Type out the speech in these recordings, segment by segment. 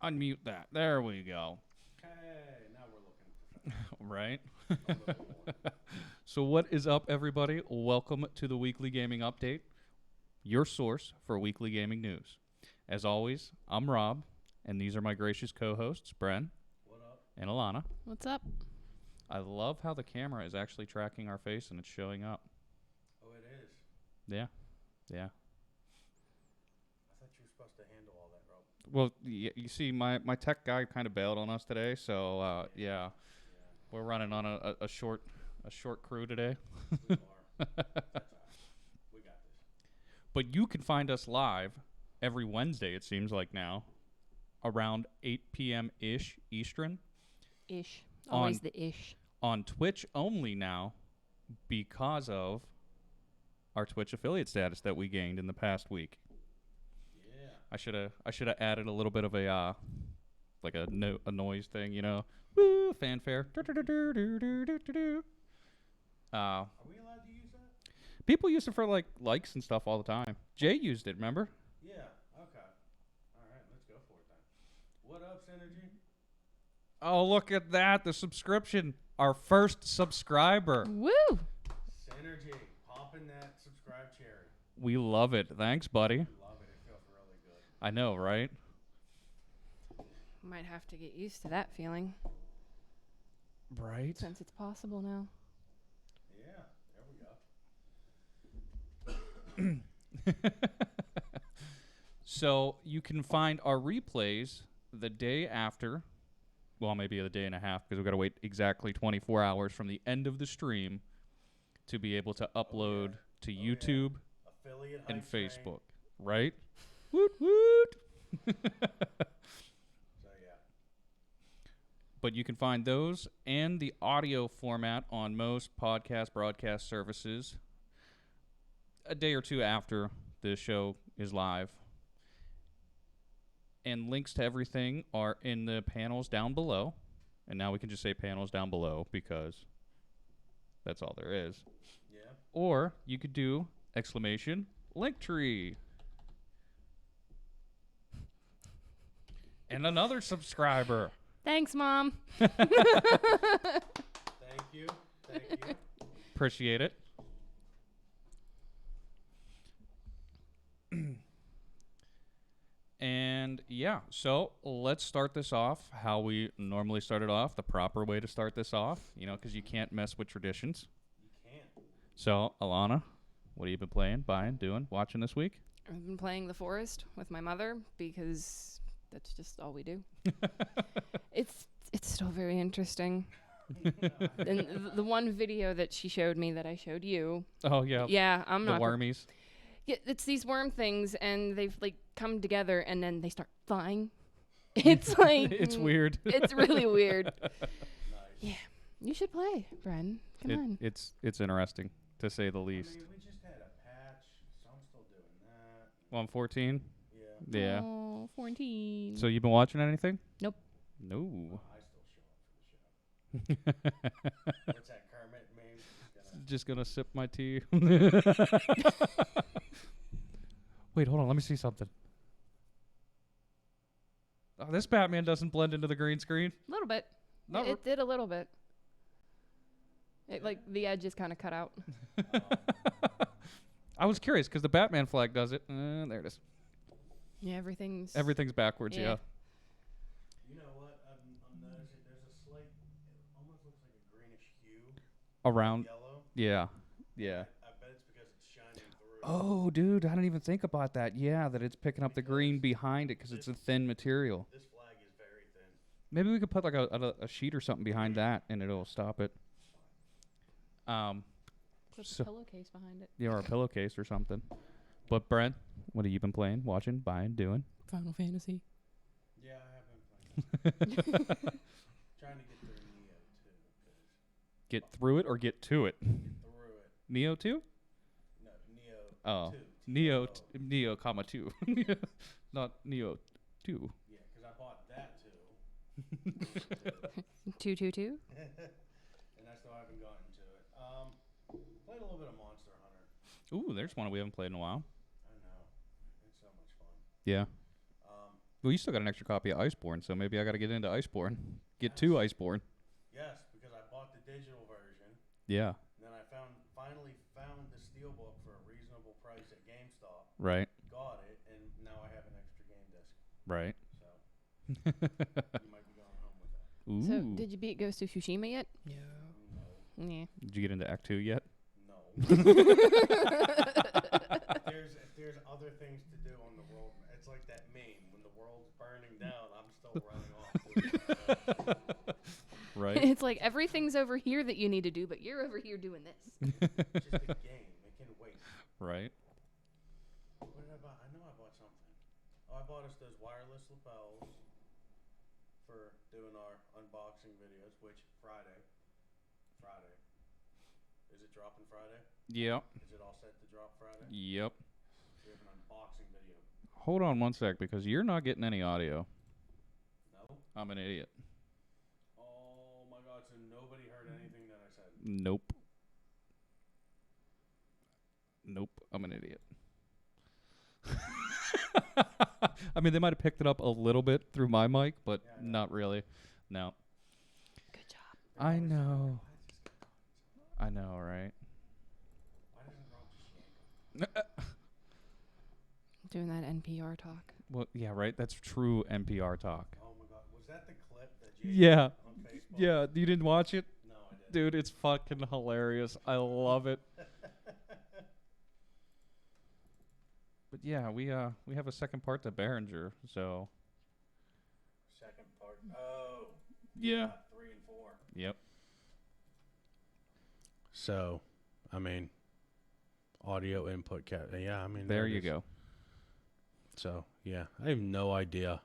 Unmute that. There we go. Hey, now we're looking professional. Right? A little more. So what is up, everybody? Welcome to the Weekly Gaming Update, your source for weekly gaming news. As always, I'm Rob, and these are my gracious co-hosts, Bren What up? and Alana. What's up? I love how the camera is actually tracking our face and it's showing up. Oh, it is. Yeah. I thought you were supposed to handle all that, Rob. Well, you see, my tech guy kind of bailed on us today, so yeah, we're running on a short crew today. We are. That's all right. We got this. But you can find us live every Wednesday, it seems like now, around 8 p.m. ish Eastern. Ish. Always the ish. On Twitch only now, because of our Twitch affiliate status that we gained in the past week. Yeah. I should have added a little bit of a like a noise thing, you know, woo, fanfare. Are we allowed to use that? People use it for like likes and stuff all the time. Jay used it, remember? Yeah. Okay. All right. Let's go for it then. What up, Synergy? Oh, look at that, the subscription, our first subscriber. Woo! Synergy, popping that subscribe cherry. We love it. Thanks, buddy. Love it. It feels really good. I know, right? Might have to get used to that feeling Right. since it's possible now. Yeah. There we go. So you can find our replays the day after. Well, maybe a day and a half because we've got to wait exactly 24 hours from the end of the stream to be able to upload to YouTube Affiliate and hype train. Facebook. Right? Woot woot. So yeah. But you can find those and the audio format on most podcast broadcast services a day or two after the show is live. And links to everything are in the panels down below. And now we can just say panels down below because that's all there is. Yeah. Or you could do exclamation Linktree. And another subscriber. Thanks, Mom. Thank you. Thank you. Appreciate it. And yeah, so let's start this off how we normally start it off, the proper way to start this off, you know, because you can't mess with traditions. You can't. So, Alana, what have you been playing, buying, doing, watching this week? I've been playing The Forest with my mother because that's just all we do. It's still very interesting. And the one video that she showed me that I showed you. Oh, yeah. Yeah, I'm The not. wormies. Yeah, it's these worm things, and they've like come together, and then they start flying. It's like It's weird. It's really weird. Nice. Yeah, you should play, Bren. Come on. It's interesting, to say the I least. mean, we just had a patch, so I'm still doing that. 114? Yeah. Yeah. Oh, 14. So you've been watching anything? Nope. No. I still show up for the show. What's that Kermit meme? Just gonna sip my tea. Wait, hold on. Let me see something. Oh, this Batman doesn't blend into the green screen. A little bit. Not It did a little bit. It like the edge is kind of cut out. I was curious because the Batman flag does it. There it is. Yeah, everything's. Everything's backwards. Yeah. Yeah. You know what? I'm noticing there's a slight, it almost looks like a greenish hue. Around. Yellow. Yeah. Yeah. I bet it's because it's shining through. Oh, dude, I didn't even think about that. Yeah, that it's picking up the green behind it because it's a thin material. This flag is very thin. Maybe we could put like a sheet or something behind that and it'll stop it. Put so- a pillowcase behind it. Yeah, or a pillowcase or something. But Brent, what have you been playing, watching, buying, doing? Final Fantasy. Yeah, I have been playing. Trying to get through Neo too. Get through it or get to it? Get through it. Neo 2? No, Neo Oh. 2. Neo, T-O-O. Neo, comma 2. Not Neo 2. Yeah, because I bought that too. 222. And I still haven't gotten to it. Played a little bit of Monster Hunter. Ooh, there's one we haven't played in a while. I know. It's so much fun. Yeah. Well, you still got an extra copy of Iceborne, so maybe I got to get into Iceborne. Get to Iceborne. Yes, because I bought the digital version. Yeah. And then I finally found the steelbook for a reasonable price at GameStop. Right. Got it, and now I have an extra game disc. Right. So you might be going home with that. Ooh. So, did you beat Ghost of Tsushima yet? No. Yeah. Did you get into Act 2 yet? No. if there's other things to do on the world, it's like that meme. When the world's burning down, I'm still running off. Right. It's like everything's over here that you need to do, but you're over here doing this. It's just a game. It can wait. Right. What did I buy? I know I bought something. Oh, I bought us those wireless lapels for doing our unboxing videos, which Friday. Is it dropping Friday? Yep. Is it all set to drop Friday? Yep. We have an unboxing video. Hold on one sec, because you're not getting any audio. No? I'm an idiot. Oh my god, so nobody heard anything that I said. Nope. Nope. I'm an idiot. I mean, they might have picked it up a little bit through my mic, but Yeah, I know. not really. No. Good job. I know. I know, right? Why doesn't Rob just yank him? Doing that NPR talk. Well, yeah, right. That's true NPR talk. Oh my god, was that the clip that Jay Yeah. put on Facebook? Yeah, you didn't watch it? No, I didn't. Dude, it's fucking hilarious. I love it. But yeah, we have a second part to Behringer, so Second part. Oh. yeah. 3 and 4. Yep. So, I mean, audio input yeah, I mean. There it you is. go. So, yeah, I have no idea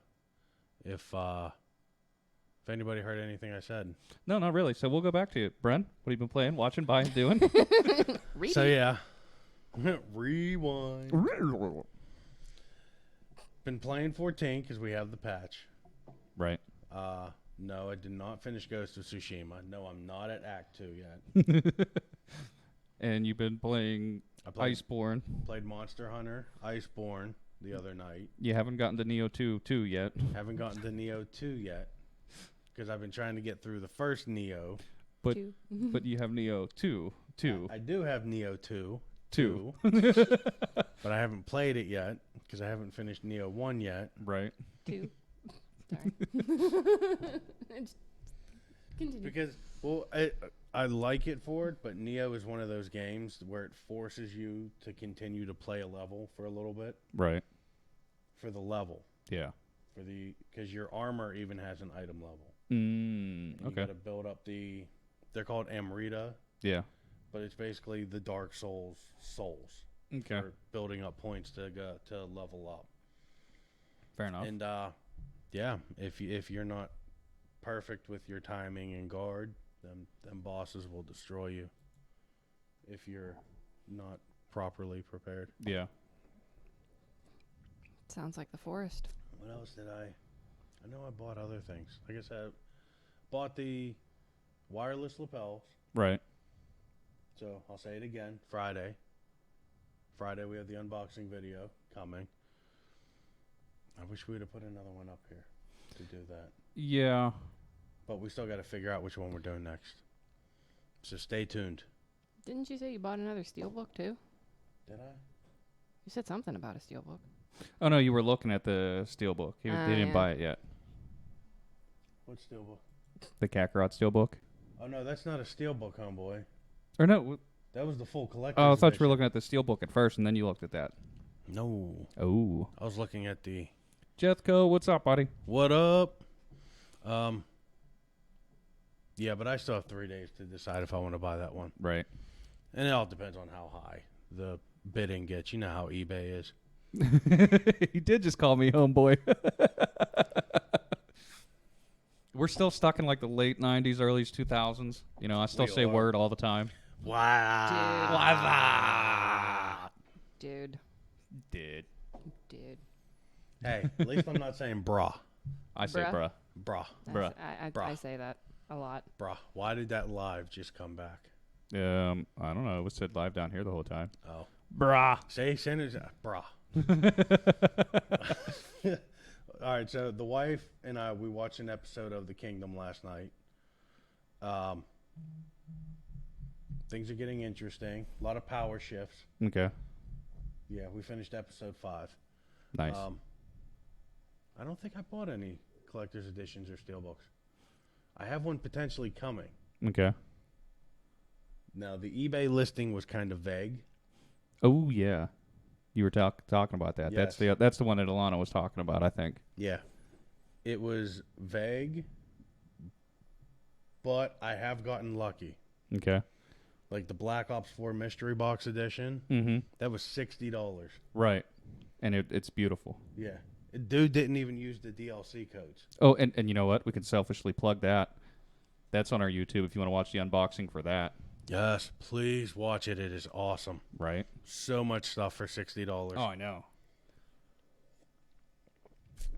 if anybody heard anything I said. No, not really. So we'll go back to it. Bren, what have you been playing, watching, buying, doing? Reading. So, yeah. Rewind. Been playing 14 because we have the patch. Right. No, I did not finish Ghost of Tsushima. No, I'm not at Act 2 yet. And you've been playing I played Iceborne. Monster Hunter, Iceborne the other night. You haven't gotten to Neo 2 yet. Haven't gotten to Neo 2 yet because I've been trying to get through the first Neo. But Two. but you have Neo 2. I do have Neo 2. 2. But I haven't played it yet because I haven't finished Neo 1 yet. Right. 2. Sorry. Just continue. Because, well, I like it for it, but Neo is one of those games where it forces you to continue to play a level for a little bit. Right. For the level. Yeah. Because your armor even has an item level. You You got to build up they're called Amrita, Yeah. but it's basically the Dark Souls souls. Okay. For building up points to level up. Fair enough. And yeah, if you're not perfect with your timing and guard, them bosses will destroy you. If you're not properly prepared. Yeah. Sounds like the forest. What else did I know I bought other things. Like I said, bought the wireless lapels. Right. So I'll say it again. Friday we have the unboxing video coming. I wish we would have put another one up here to do that. Yeah. But we still got to figure out which one we're doing next. So stay tuned. Didn't you say you bought another steelbook too? Did I? You said something about a steelbook. Oh no, you were looking at the steelbook. They didn't Yeah. buy it yet. What steelbook? The Kakarot steelbook. Oh no, that's not a steelbook, homeboy. Or no. That was the full collector's Oh, I thought you were edition. looking at the steelbook at first, and then you looked at that. No, Oh. I was looking at the. Jethco, what's up, buddy? What up? Yeah, but I still have 3 days to decide if I want to buy that one. Right. And it all depends on how high the bidding gets. You know how eBay is. He did just call me homeboy. We're still stuck in like the late 90s, early 2000s. You know, I still We say are. word all the time. Wow. Dude. Did. Hey, at least I'm not saying brah. I say Bruh. bruh. Brah. Bruh. I Bruh. say that a lot. Brah. Why did that live just come back? I don't know. It was said live down here the whole time. Oh. Bruh. Say sentence. Brah. all right. So the wife and I, we watched an episode of The Kingdom last night. Things are getting interesting. A lot of power shifts. Okay. Yeah, we finished episode 5. Nice. I don't think I bought any collector's editions or steelbooks. I have one potentially coming. Okay. Now, the eBay listing was kind of vague. Oh yeah, you were talking about that. Yes. That's the one that Alana was talking about, I think. Yeah. It was vague, but I have gotten lucky. Okay. Like the Black Ops 4 Mystery Box Edition, Mm-hmm. that was $60. Right. And it's beautiful. Yeah. Dude didn't even use the DLC codes. Oh, and you know what? We can selfishly plug that. That's on our YouTube if you want to watch the unboxing for that. Yes, please watch it. It is awesome. Right. So much stuff for $60. Oh, I know.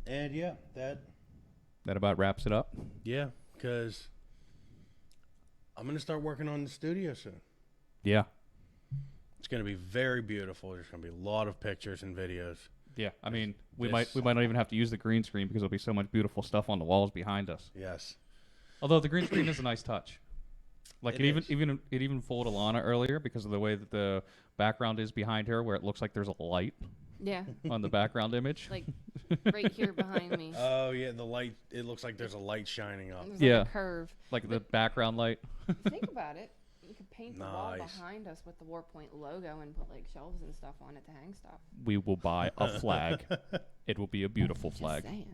And yeah, that about wraps it up. yeah, because I'm going to start working on the studio soon. Yeah. It's going to be very beautiful. There's going to be a lot of pictures and videos. Yeah. I mean, we This- might not even have to use the green screen because there'll be so much beautiful stuff on the walls behind us. Yes. Although the green screen is a nice touch. Like It it is. even fooled Alana earlier because of the way that the background is behind her, where it looks like there's a light Yeah, on the background image. like right here behind me. Oh, yeah, the light. It looks like there's a light shining up. There's Yeah. like a curve. Like the background light. Think about it. You could paint the wall Nice. behind us with the Warpoint logo and put like shelves and stuff on it to hang stuff. We will buy a flag. It will be a beautiful Just flag. saying.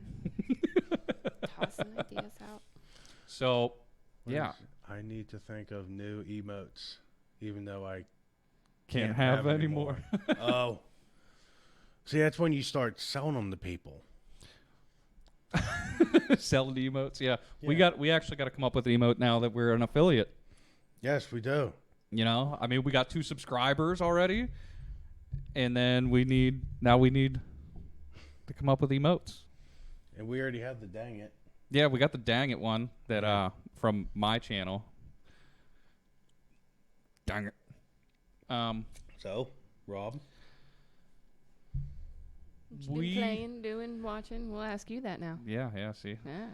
Tossing ideas out. So, yeah, I need to think of new emotes, even though I can't have any more. Oh. See, that's when you start selling them to people. Selling emotes. Yeah. Yeah. We actually got to come up with an emote now that we're an affiliate. Yes, we do. You know, I mean, we got 2 subscribers already, and then we need to come up with emotes. And we already have the dang it. Yeah, we got the dang it one that from my channel. Dang it. So, Rob, What you been playing, doing, watching? We'll ask you that now. Yeah, see. Yeah.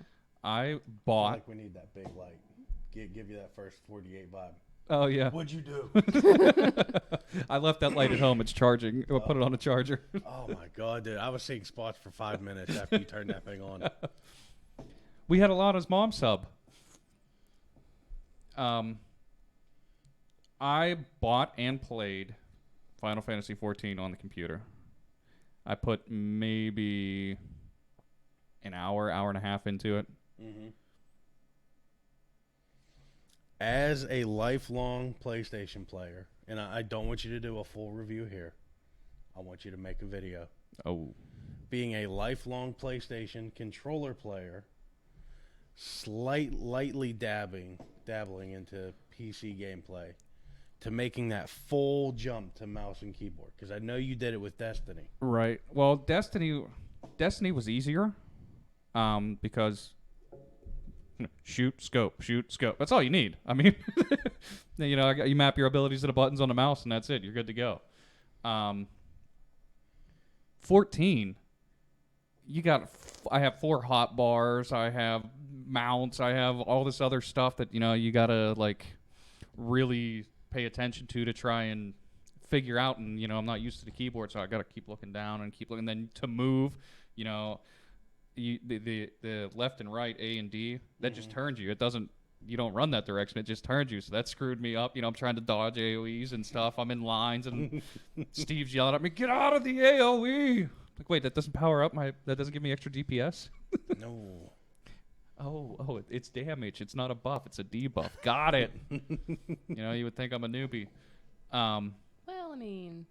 I I bought like we need that big light. Give you that first 48 vibe. Oh yeah. What'd you do? I left that light at home. It's charging. I'll put it on a charger. Oh my god, dude! I was seeing spots for 5 minutes after you turned that thing on. We had Alana's mom sub. I bought and played Final Fantasy XIV on the computer. I put maybe an hour and a half into it. Mm-hmm. As a lifelong PlayStation player, and I don't want you to do a full review here. I want you to make a video. Oh, Being a lifelong PlayStation controller player, lightly dabbling into PC gameplay, to making that full jump to mouse and keyboard, because I know you did it with Destiny. right. Well, Destiny was easier because shoot, scope. That's all you need. I mean, you know, you map your abilities to the buttons on the mouse, and that's it. You're good to go. 14, you got. I have 4 hot bars. I have mounts. I have all this other stuff that you gotta like really pay attention to try and figure out. And I'm not used to the keyboard, so I gotta keep looking down and keep looking. Then to move, the left and right, A and D, that just turns you. It doesn't. You don't run that direction. It just turns you. So that screwed me up. I'm trying to dodge AOEs and stuff. I'm in lines, and Steve's yelling at me, "Get out of the AOE!" Like, wait, that doesn't power up my. That doesn't give me extra DPS. No. Oh, it's damage. It's not a buff. It's a debuff. Got it. You would think I'm a newbie. Well, I mean,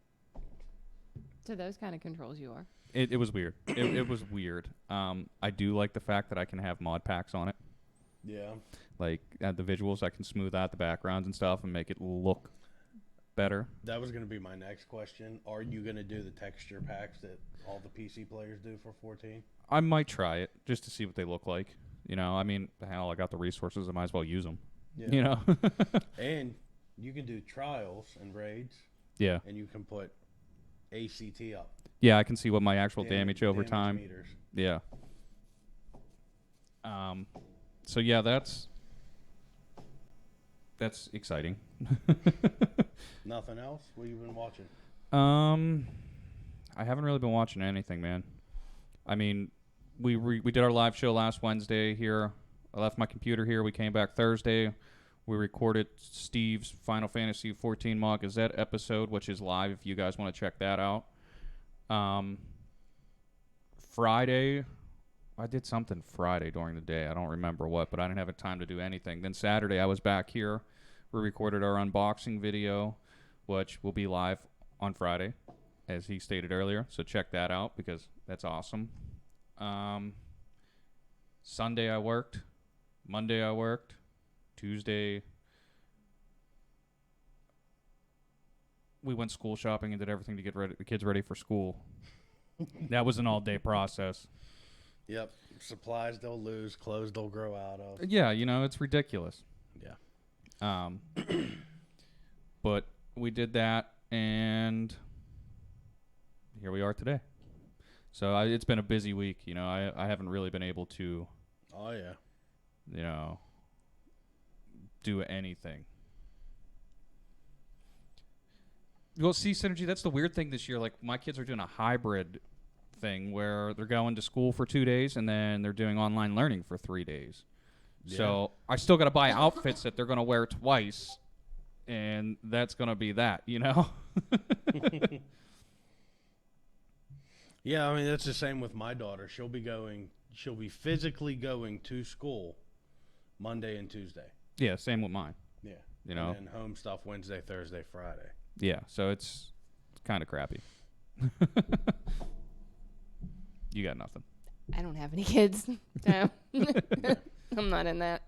to those kind of controls, you are. It was weird. It was weird. I do like the fact that I can have mod packs on it. Yeah. Like the visuals, I can smooth out the backgrounds and stuff and make it look better. That was going to be my next question. Are you going to do the texture packs that all the PC players do for 14? I might try it just to see what they look like. I mean, hell, I got the resources. I might as well use them. Yeah. And you can do trials and raids, Yeah. and you can put ACT up. Yeah, I can see what my actual damage over damage time. meters. Yeah. So yeah, that's exciting. Nothing else? What have you been watching? I haven't really been watching anything, man. I mean, we did our live show last Wednesday here. I left my computer here. We came back Thursday. We recorded Steve's Final Fantasy 14 Mod Gazette episode, which is live if you guys want to check that out. Friday, I did something Friday during the day. I don't remember what, but I didn't have time to do anything. Then Saturday, I was back here. We recorded our unboxing video, which will be live on Friday, as he stated earlier. So check that out because that's awesome. Sunday I worked. Monday I worked. Tuesday we went school shopping and did everything to get the kids ready for school. That was an all-day process. Yep. Supplies they'll lose, clothes they'll grow out of. Yeah, it's ridiculous. Yeah. But we did that, and here we are today. So it's been a busy week. I haven't really been able to, Oh, yeah. Do anything. Well, see, Synergy, that's the weird thing this year. Like, my kids are doing a hybrid thing where they're going to school for 2 days, and then they're doing online learning for 3 days. Yeah. So I still got to buy outfits that they're going to wear twice, and that's going to be that, Yeah, I mean, that's the same with my daughter. She'll be physically going to school Monday and Tuesday. Yeah, same with mine. Yeah. And then home stuff Wednesday, Thursday, Friday. Yeah, so it's kind of crappy. You got nothing. I don't have any kids. No. I'm not in that.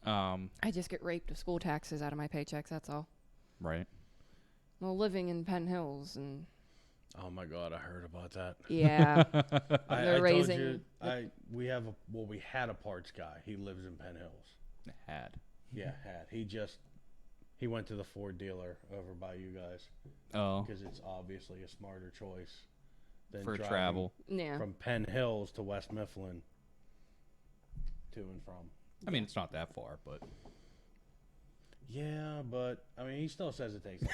I just get raped with school taxes out of my paychecks, that's all. Right. Well, living in Penn Hills and... Oh my God, I heard about that. Yeah. They're raising... we had a parts guy. He lives in Penn Hills. Had. Yeah, had. He went to the Ford dealer over by you guys. Oh. Because it's obviously a smarter choice than for driving travel. Yeah. From Penn Hills to West Mifflin to and from. I mean, it's not that far, but... Yeah, but, I mean, he still says it takes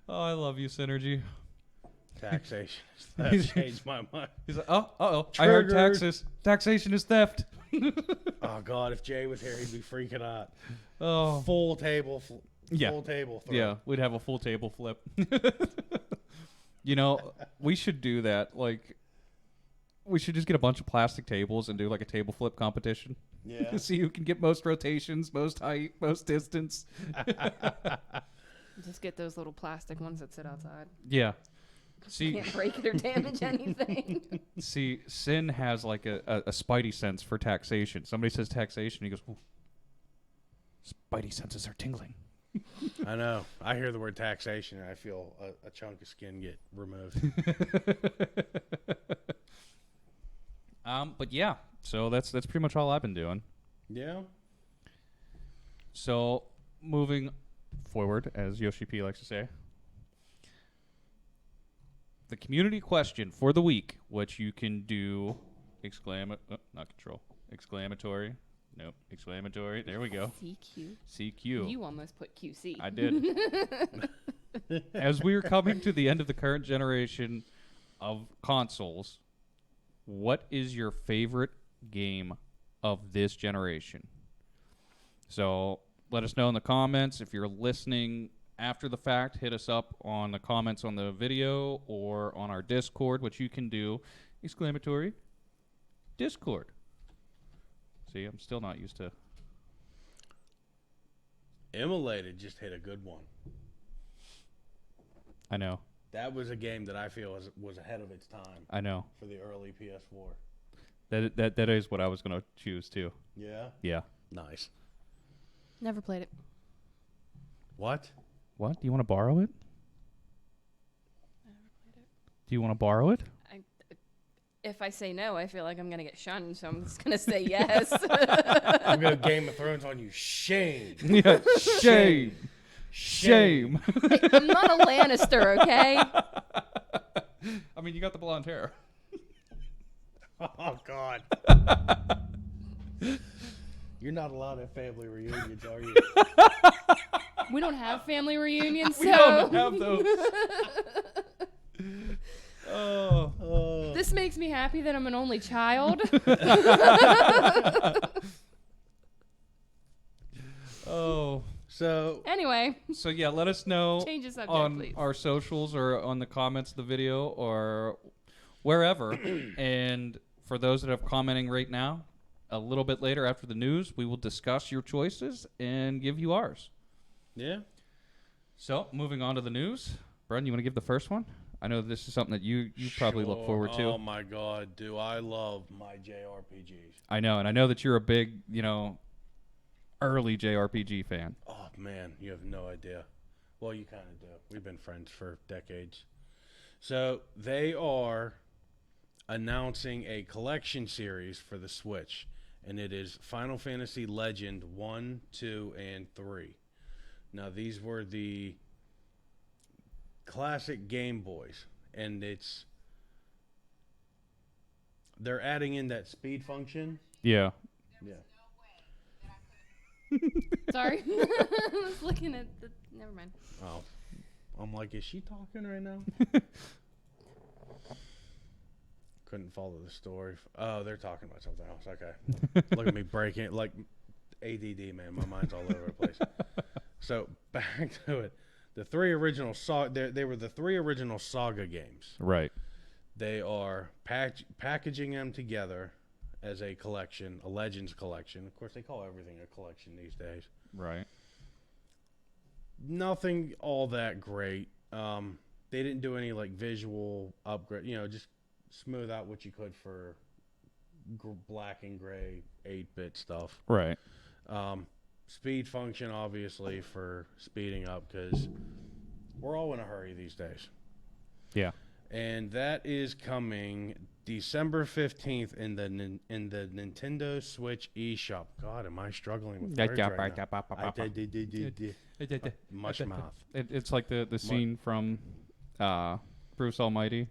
Oh, I love you, Synergy. Taxation. That changed my mind. He's like, uh-oh, I heard taxes. Taxation is theft. Oh, God, if Jay was here, he'd be freaking out. Oh. Full table throw. Yeah, we'd have a full table flip. We should do that. Like, we should just get a bunch of plastic tables and do like a table flip competition. Yeah. See who can get most rotations, most height, most distance. Just get those little plastic ones that sit outside. Yeah. See, can't break it or damage anything. See, Sin has like a spidey sense for taxation. Somebody says taxation, he goes, ooh, spidey senses are tingling. I know. I hear the word taxation and I feel a chunk of skin get removed. But yeah, so that's pretty much all I've been doing. Yeah. So moving forward, as Yoshi P likes to say, the community question for the week, which you can do exclamatory. Nope, exclamatory. There we go. CQ. You almost put QC. I did. As we are coming to the end of the current generation of consoles, what is your favorite game of this generation? So let us know in the comments. If you're listening after the fact, hit us up on the comments on the video or on our Discord, which you can do. Exclamatory Discord. See, I'm still not used to. Immolated just hit a good one. I know. That was a game that I feel was ahead of its time. I know. For the early PS4. That is what I was going to choose too. Yeah? Yeah. Nice. Never played it. What? What? Do you want to borrow it? Never played it. Do you want to borrow it? If I say no, I feel like I'm going to get shunned, so I'm just going to say yes. I'm going to Game of Thrones on you. Shame. Yeah, shame. Shame. Hey, I'm not a Lannister, okay? I mean, you got the blonde hair. Oh, God. You're not allowed at family reunions, are you? We don't have family reunions, We so don't have those. Oh. this makes me happy that I'm an only child. Oh. So Anyway, So yeah, let us know change the subject, on please. our socials or on the comments of the video or wherever. And for those that are commenting right now, a little bit later after the news, we will discuss your choices and give you ours. yeah. So moving on to the news, Brendan, you want to give the first one? I know this is something that you probably look Sure. forward to. Oh my God, do I love my JRPGs? I know, and I know that you're a big, early JRPG fan. Oh man, you have no idea. Well, you kind of do. We've been friends for decades. So they are announcing a collection series for the Switch, and it is Final Fantasy Legend 1, 2, and 3. Now, these were the classic Game Boys, and they're adding in that speed function. Yeah. Yeah. Sorry. I was looking at the... Never mind. Oh. I'm like, is she talking right now? Couldn't follow the story. Oh, they're talking about something else. Okay. Look at me breaking it. Like ADD, man. My mind's all over the place. So, back to it. The three original they were the three original Saga games. Right. They are packaging them together as a collection, a Legends collection. Of course, they call everything a collection these days. Right. Nothing all that great. They didn't do any like visual upgrade. Just smooth out what you could for black and gray 8-bit stuff. Right. Speed function, obviously, for speeding up because we're all in a hurry these days. Yeah. And that is coming December 15th in the Nintendo Switch eShop. God, am I struggling with words right now? Mush mouth. It's like the scene from Bruce Almighty.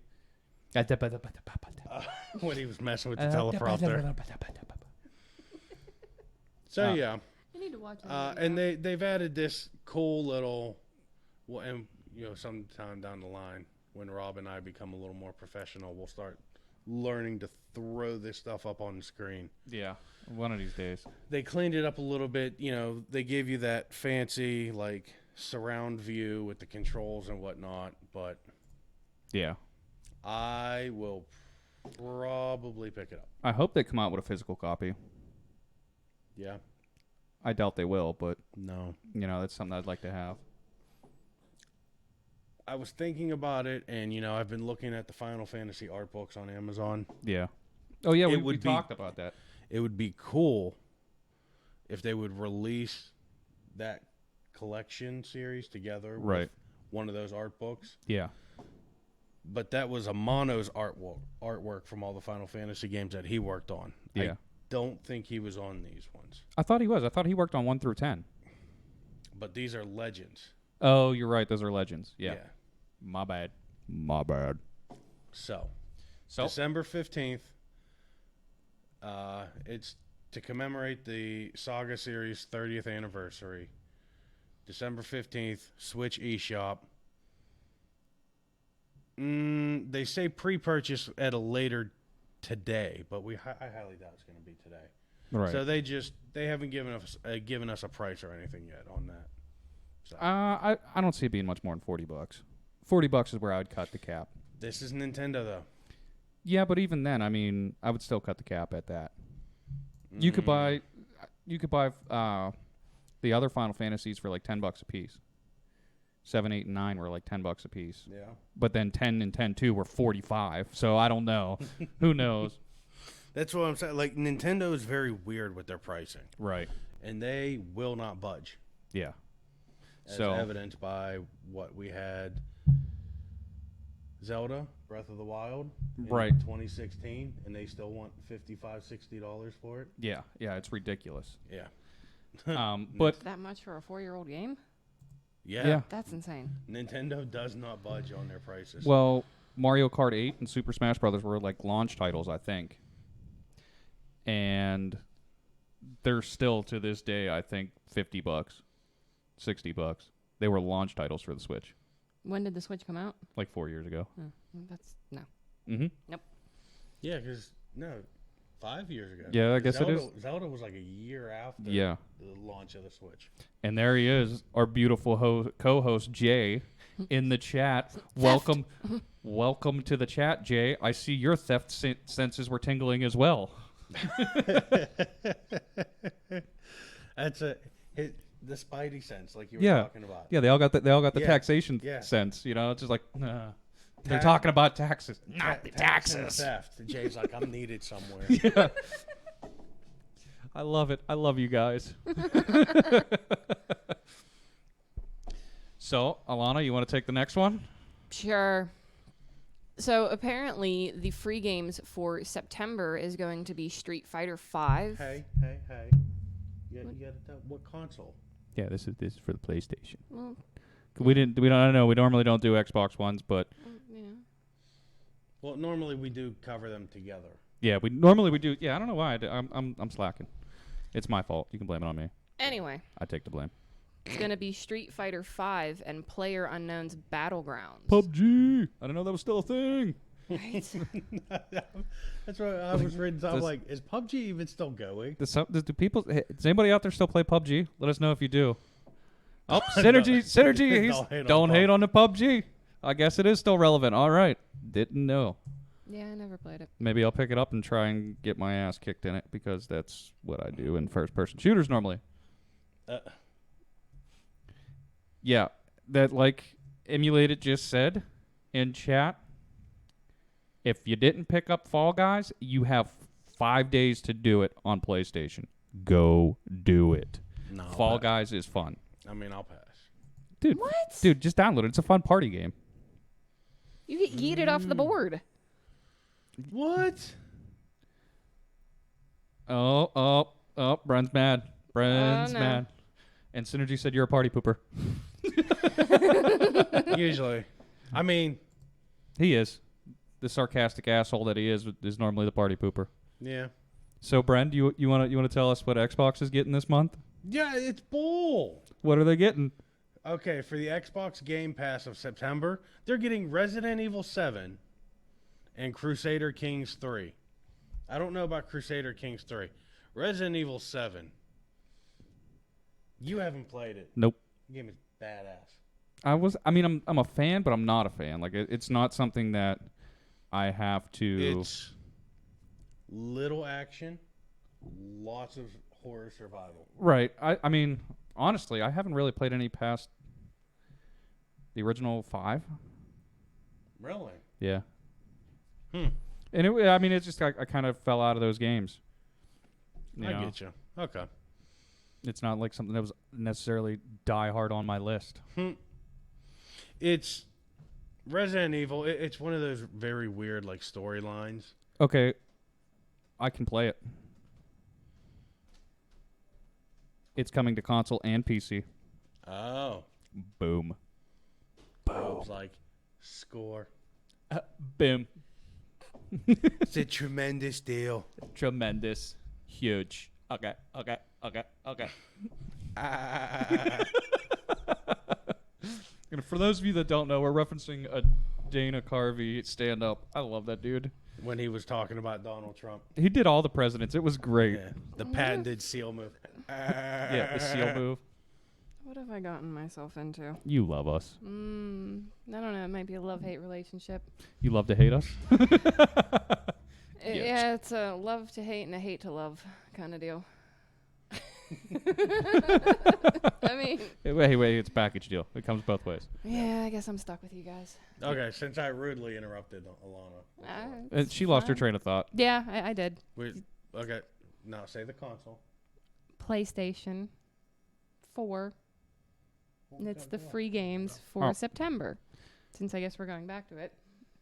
When he was messing with the teleprompter. So, yeah. I need to watch it. And they've added this cool little, and sometime down the line, when Rob and I become a little more professional, we'll start learning to throw this stuff up on the screen. Yeah, one of these days. They cleaned it up a little bit. They give you that fancy like surround view with the controls and whatnot. But yeah, I will probably pick it up. I hope they come out with a physical copy. Yeah. I doubt they will, but No. That's something I'd like to have. I was thinking about it, and I've been looking at the Final Fantasy art books on Amazon. Yeah. Oh yeah, we would be- talked about that. It would be cool if they would release that collection series together with Right. one of those art books. Yeah. But that was a Mono's artwork from all the Final Fantasy games that he worked on. Yeah. I don't think he was on these ones. I thought he was. I thought he worked on 1 through 10. But these are Legends. Oh, you're right. Those are Legends. Yeah. Yeah. My bad. My bad. So, So December 15th, it's to commemorate the Saga series 30th anniversary. December 15th, Switch eShop. They say pre-purchase at a later today, but I highly doubt it's going to be today. right. So they haven't given us a price or anything yet on that. So I don't see it being much more than $40. $40 is where I would cut the cap. this is Nintendo though. Yeah, but even then, I mean, I would still cut the cap at that. You could buy the other Final Fantasies for like $10 a piece. 7, 8, and 9 were like $10 a piece. Yeah. But then 10 and 10-2 were $45. So I don't know. Who knows? That's what I'm saying. Like Nintendo is very weird with their pricing, Right. and they will not budge. Yeah. As So evidenced by what we had Zelda Breath of the Wild in Right. 2016, and they still want $55-$60 for it. yeah, it's ridiculous. Yeah. But That much for a 4-year-old game? yeah. That's insane. Nintendo does not budge on their prices. Well, Mario Kart 8 and Super Smash Brothers were like launch titles, I think. and they're still to this day, I think, $50, $60. They were launch titles for the Switch When did the Switch come out? like 4 years ago. Oh, that's no. Mm-hmm. Yeah, because 5 years ago. Yeah, I guess it is. Zelda was like a year after Yeah. the launch of the Switch. And there he is, our beautiful co-host Jay, in the chat. Welcome to the chat, Jay. I see your theft senses were tingling as well. That's the Spidey sense, like you were talking about. Yeah, they all got the Yeah. taxation Yeah. sense. You know, it's just like they're talking about taxes, not the Tax and taxes. theft. Jay's like, I'm needed somewhere. Yeah. I love it. I love you guys. So, Alana, you want to take the next one? Sure. So apparently, the free games for September is going to be Street Fighter V. Hey. You gotta tell what console? Yeah, this is for the PlayStation. Well, We don't know. We normally don't do Xbox ones, but yeah. Well, normally we do cover them together. yeah, we normally do. Yeah, I don't know why. I'm slacking. It's my fault. You can blame it on me. Anyway, I take the blame. it's going to be Street Fighter V and PlayerUnknown's Battlegrounds. PUBG. I didn't know that was still a thing. Right? That's what I was reading. So I'm like, is PUBG even still going? Does anybody out there still play PUBG? Let us know if you do. Oh, Synergy. Don't hate on the PUBG. I guess it is still relevant. All right. Didn't know. Yeah, I never played it. Maybe I'll pick it up and try and get my ass kicked in it because that's what I do in first-person shooters normally. Yeah, that like Emulated just said in chat, if you didn't pick up Fall Guys, you have 5 days to do it on PlayStation. Go do it. No, Fall Guys is fun. I mean, I'll pass. Dude, What? Dude, just download it. It's a fun party game. You get yeeted off the board. What? Oh, Bren's mad. Bren's no. mad. And Synergy said you're a party pooper. Usually. I mean, He is. The sarcastic asshole that he is normally the party pooper. yeah. So, Bren, do you want to tell us what Xbox is getting this month? Yeah, it's bull. What are they getting? Okay, for the Xbox Game Pass of September, they're getting Resident Evil 7 and Crusader Kings 3. I don't know about Crusader Kings 3. Resident Evil 7. You haven't played it. Nope. The game is badass. I'm a fan, but I'm not a fan. Like it's not something that I have to. It's little action, lots of horror survival. Right. I mean, honestly, I haven't really played any past the original 5. Really? Yeah. Hmm. And it's just I kind of fell out of those games. You I know? get you. Okay. It's not like something that was necessarily die hard on my list. It's Resident Evil. It's one of those very weird like storylines. Okay, I can play it. It's coming to console and PC. Oh. Boom. I was like, score. Boom. It's a tremendous deal. Tremendous. Huge. Okay. And for those of you that don't know, we're referencing a Dana Carvey stand-up. I love that dude. When he was talking about Donald Trump. He did all the presidents. It was great. Yeah. The patented seal move. Yeah, the seal move. What have I gotten myself into? You love us. I don't know. It might be a love-hate relationship. You love to hate us. Yeah, it's a love to hate and a hate to love kind of deal. I mean, Wait, it's a package deal. It comes both ways. yeah, I guess I'm stuck with you guys. Okay, since I rudely interrupted Alana. She lost her train of thought. Yeah, I did. Okay, now say the console. PlayStation 4. And it's the free games for Oh. September. Since I guess we're going back to it.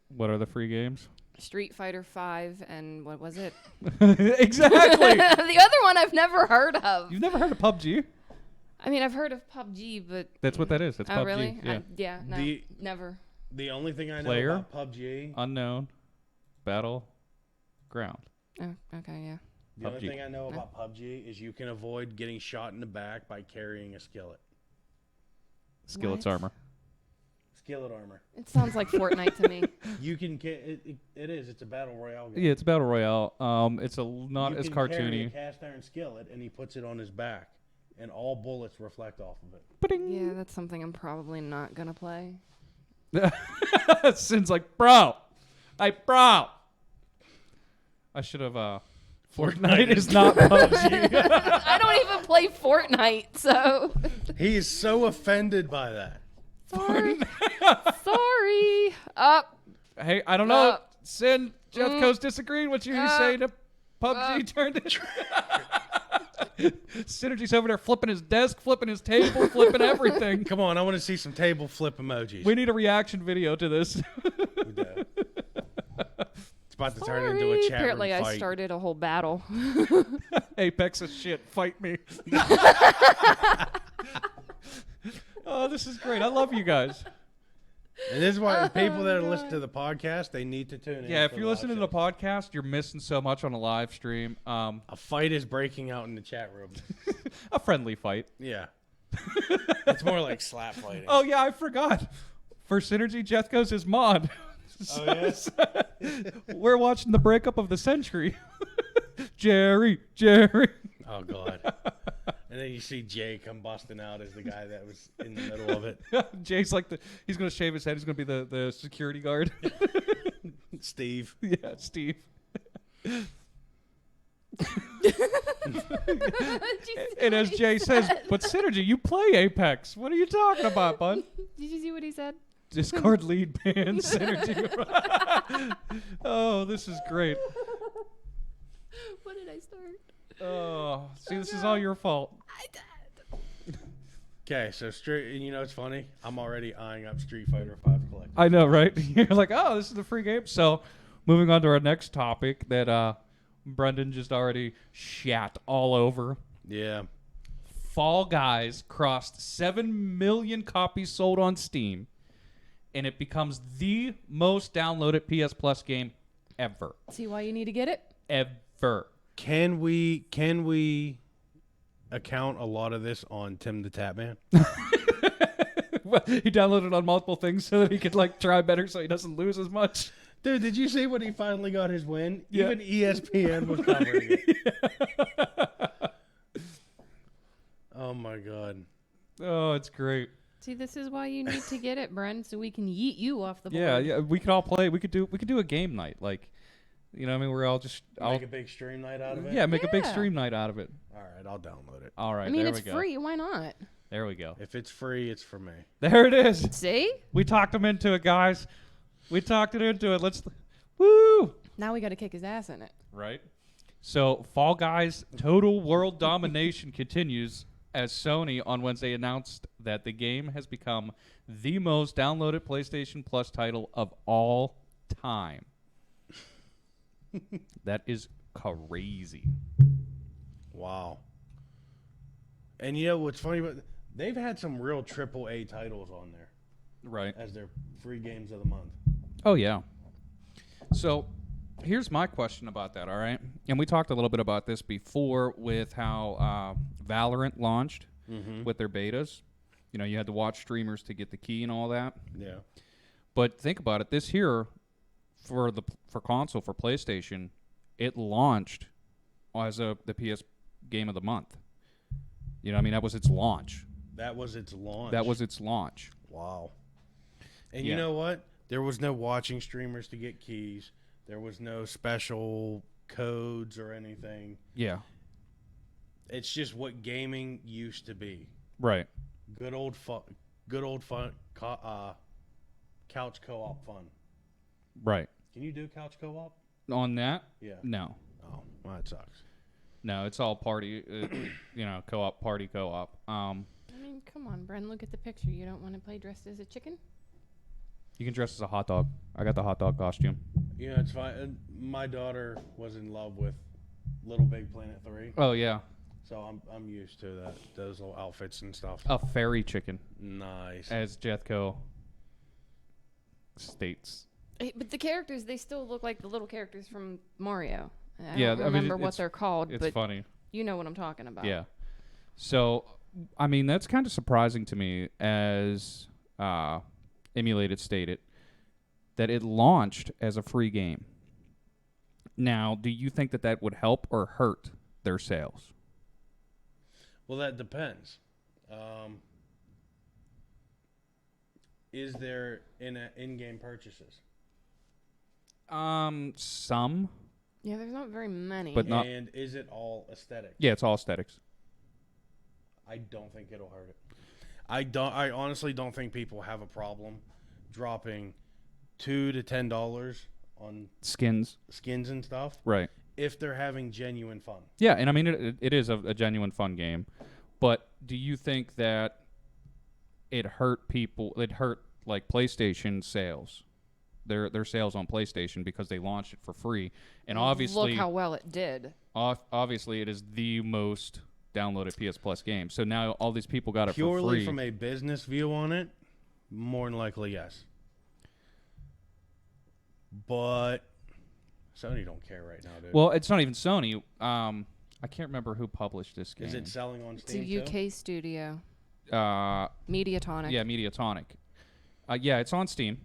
What are the free games? Street Fighter V and what was it? Exactly. The other one I've never heard of. You've never heard of PUBG? I mean, I've heard of PUBG, but... That's what that is. It's oh, PUBG. really? Yeah. No, never. The only thing I know Player? about PUBG. Unknown. Battleground. Oh, okay, yeah. The only PUBG. thing I know about PUBG is you can avoid getting shot in the back by carrying a skillet. Skillet's What? armor. Skillet armor. It sounds like Fortnite to me. You can it is. It's a battle royale game. Yeah, it's a battle royale. It's not you as can carry a cartoony. cast iron skillet, and he puts it on his back, and all bullets reflect off of it. Yeah, that's something I'm probably not gonna play. Sin's like, bro. I should have. Fortnite is not PUBG. I don't even play Fortnite, so He is so offended by that. sorry. Sorry. Up. Hey, I don't know. Uh, Sin, Jeffco's disagreeing with you. He's saying that PUBG turned it. Synergy's over there flipping his desk, flipping his table, flipping everything. Come on, I want to see some table flip emojis. We need a reaction video to this. We do. It's about to turn into a chat Apparently, room I fight. started a whole battle. Apex is shit. Fight me. Oh, this is great. I love you guys. And this is why people that are listening to the podcast, they need to tune in. Yeah, if for you're live listening to the shows. podcast, you're missing so much on a live stream. A fight is breaking out in the chat room. A friendly fight. Yeah. It's more like slap fighting. Oh, yeah, I forgot. For Synergy, Jethco's his mod. Oh, yes? We're watching the breakup of the century. Jerry. Oh, God. And then you see Jay come busting out as the guy that was in the middle of it. Jay's like he's going to shave his head. He's going to be the security guard. Steve. Yeah, Steve. And as Jay says, but Synergy, you play Apex. What are you talking about, bud? Did you see what he said? Discord lead band Synergy. Oh, this is great. What did I start? Oh, see, this is all your fault. Okay, so it's funny? I'm already eyeing up Street Fighter 5 Collector. I know, right? You're like, oh, this is a free game. So, moving on to our next topic that Brendan just already shat all over. Yeah. Fall Guys crossed 7 million copies sold on Steam, and it becomes the most downloaded PS Plus game ever. See why you need to get it? Ever. Can we account a lot of this on Tim the Tapman? He downloaded on multiple things so that he could try better so he doesn't lose as much. Dude, did you see when he finally got his win? Yeah. Even ESPN was covering it. Oh my God. Oh, it's great. See, this is why you need to get it, Bren, so we can yeet you off the board. Yeah, we could all play. We could do a game night, you know what I mean? We're all just Make a big stream night out of it? yeah, make a big Yeah. stream night out of it. All right, I'll download it. All right, I mean, there it's we go. free. Why not? There we go. If it's free, it's for me. There it is. See? We talked him into it, guys. We talked it into it. Woo! Now we got to kick his ass in it. Right. So, Fall Guys Total World Domination continues as Sony on Wednesday announced that the game has become the most downloaded PlayStation Plus title of all time. That is crazy. Wow. And you know what's funny about they've had some real AAA titles on there Right. as their free games of the month. Oh, yeah. So, here's my question about that, all right? And we talked a little bit about this before with how Valorant launched with their betas. You know, you had to watch streamers to get the key and all that. Yeah. But think about it. This here, for console, for PlayStation, it launched as the PS Game of the Month. You know what I mean? That was its launch. That was its launch. That was its launch. Wow. And Yeah. you know what? There was no watching streamers to get keys. There was no special codes or anything. Yeah. It's just what gaming used to be. Right. Good old fun, couch co-op fun. Right. Can you do couch co-op? On that? Yeah. No. Oh, well, that sucks. No, it's all party, co-op, party co-op. I mean, come on, Bren. Look at the picture. You don't want to play dressed as a chicken? You can dress as a hot dog. I got the hot dog costume. You know, it's fine. My daughter was in love with Little Big Planet 3, Oh, yeah. so I'm used to those little outfits and stuff. A fairy chicken, Nice. as Jethco states. But the characters, they still look like the little characters from Mario. I Yeah, don't I mean, remember what it's- they're called, It's but funny. you know what I'm talking about. Yeah. So, I mean, that's kind of surprising to me, as Emulated stated, that it launched as a free game. Now, do you think that would help or hurt their sales? Well, that depends. Is there in-game purchases? Some, Yeah, there's not very many. But not- And is it all aesthetic? yeah, it's all aesthetics. I don't think it'll hurt it. I honestly don't think people have a problem dropping $2 to $10 on Skins, skins and stuff right? if they're having genuine fun. Yeah, and I mean, it is a genuine fun game, but do you think that it hurt people? It hurt like PlayStation sales, their sales on PlayStation, because they launched it for free, and obviously, look how well it did. obviously, it is the most downloaded PS Plus game. So now all these people got it for Purely free. from a business view on it, more than likely, yes. But Sony don't care right now, dude. Well, it's not even Sony. I can't remember who published this game. Is it selling on It's Steam a UK studio. Uh, Mediatonic. yeah, Mediatonic. Yeah, it's on Steam.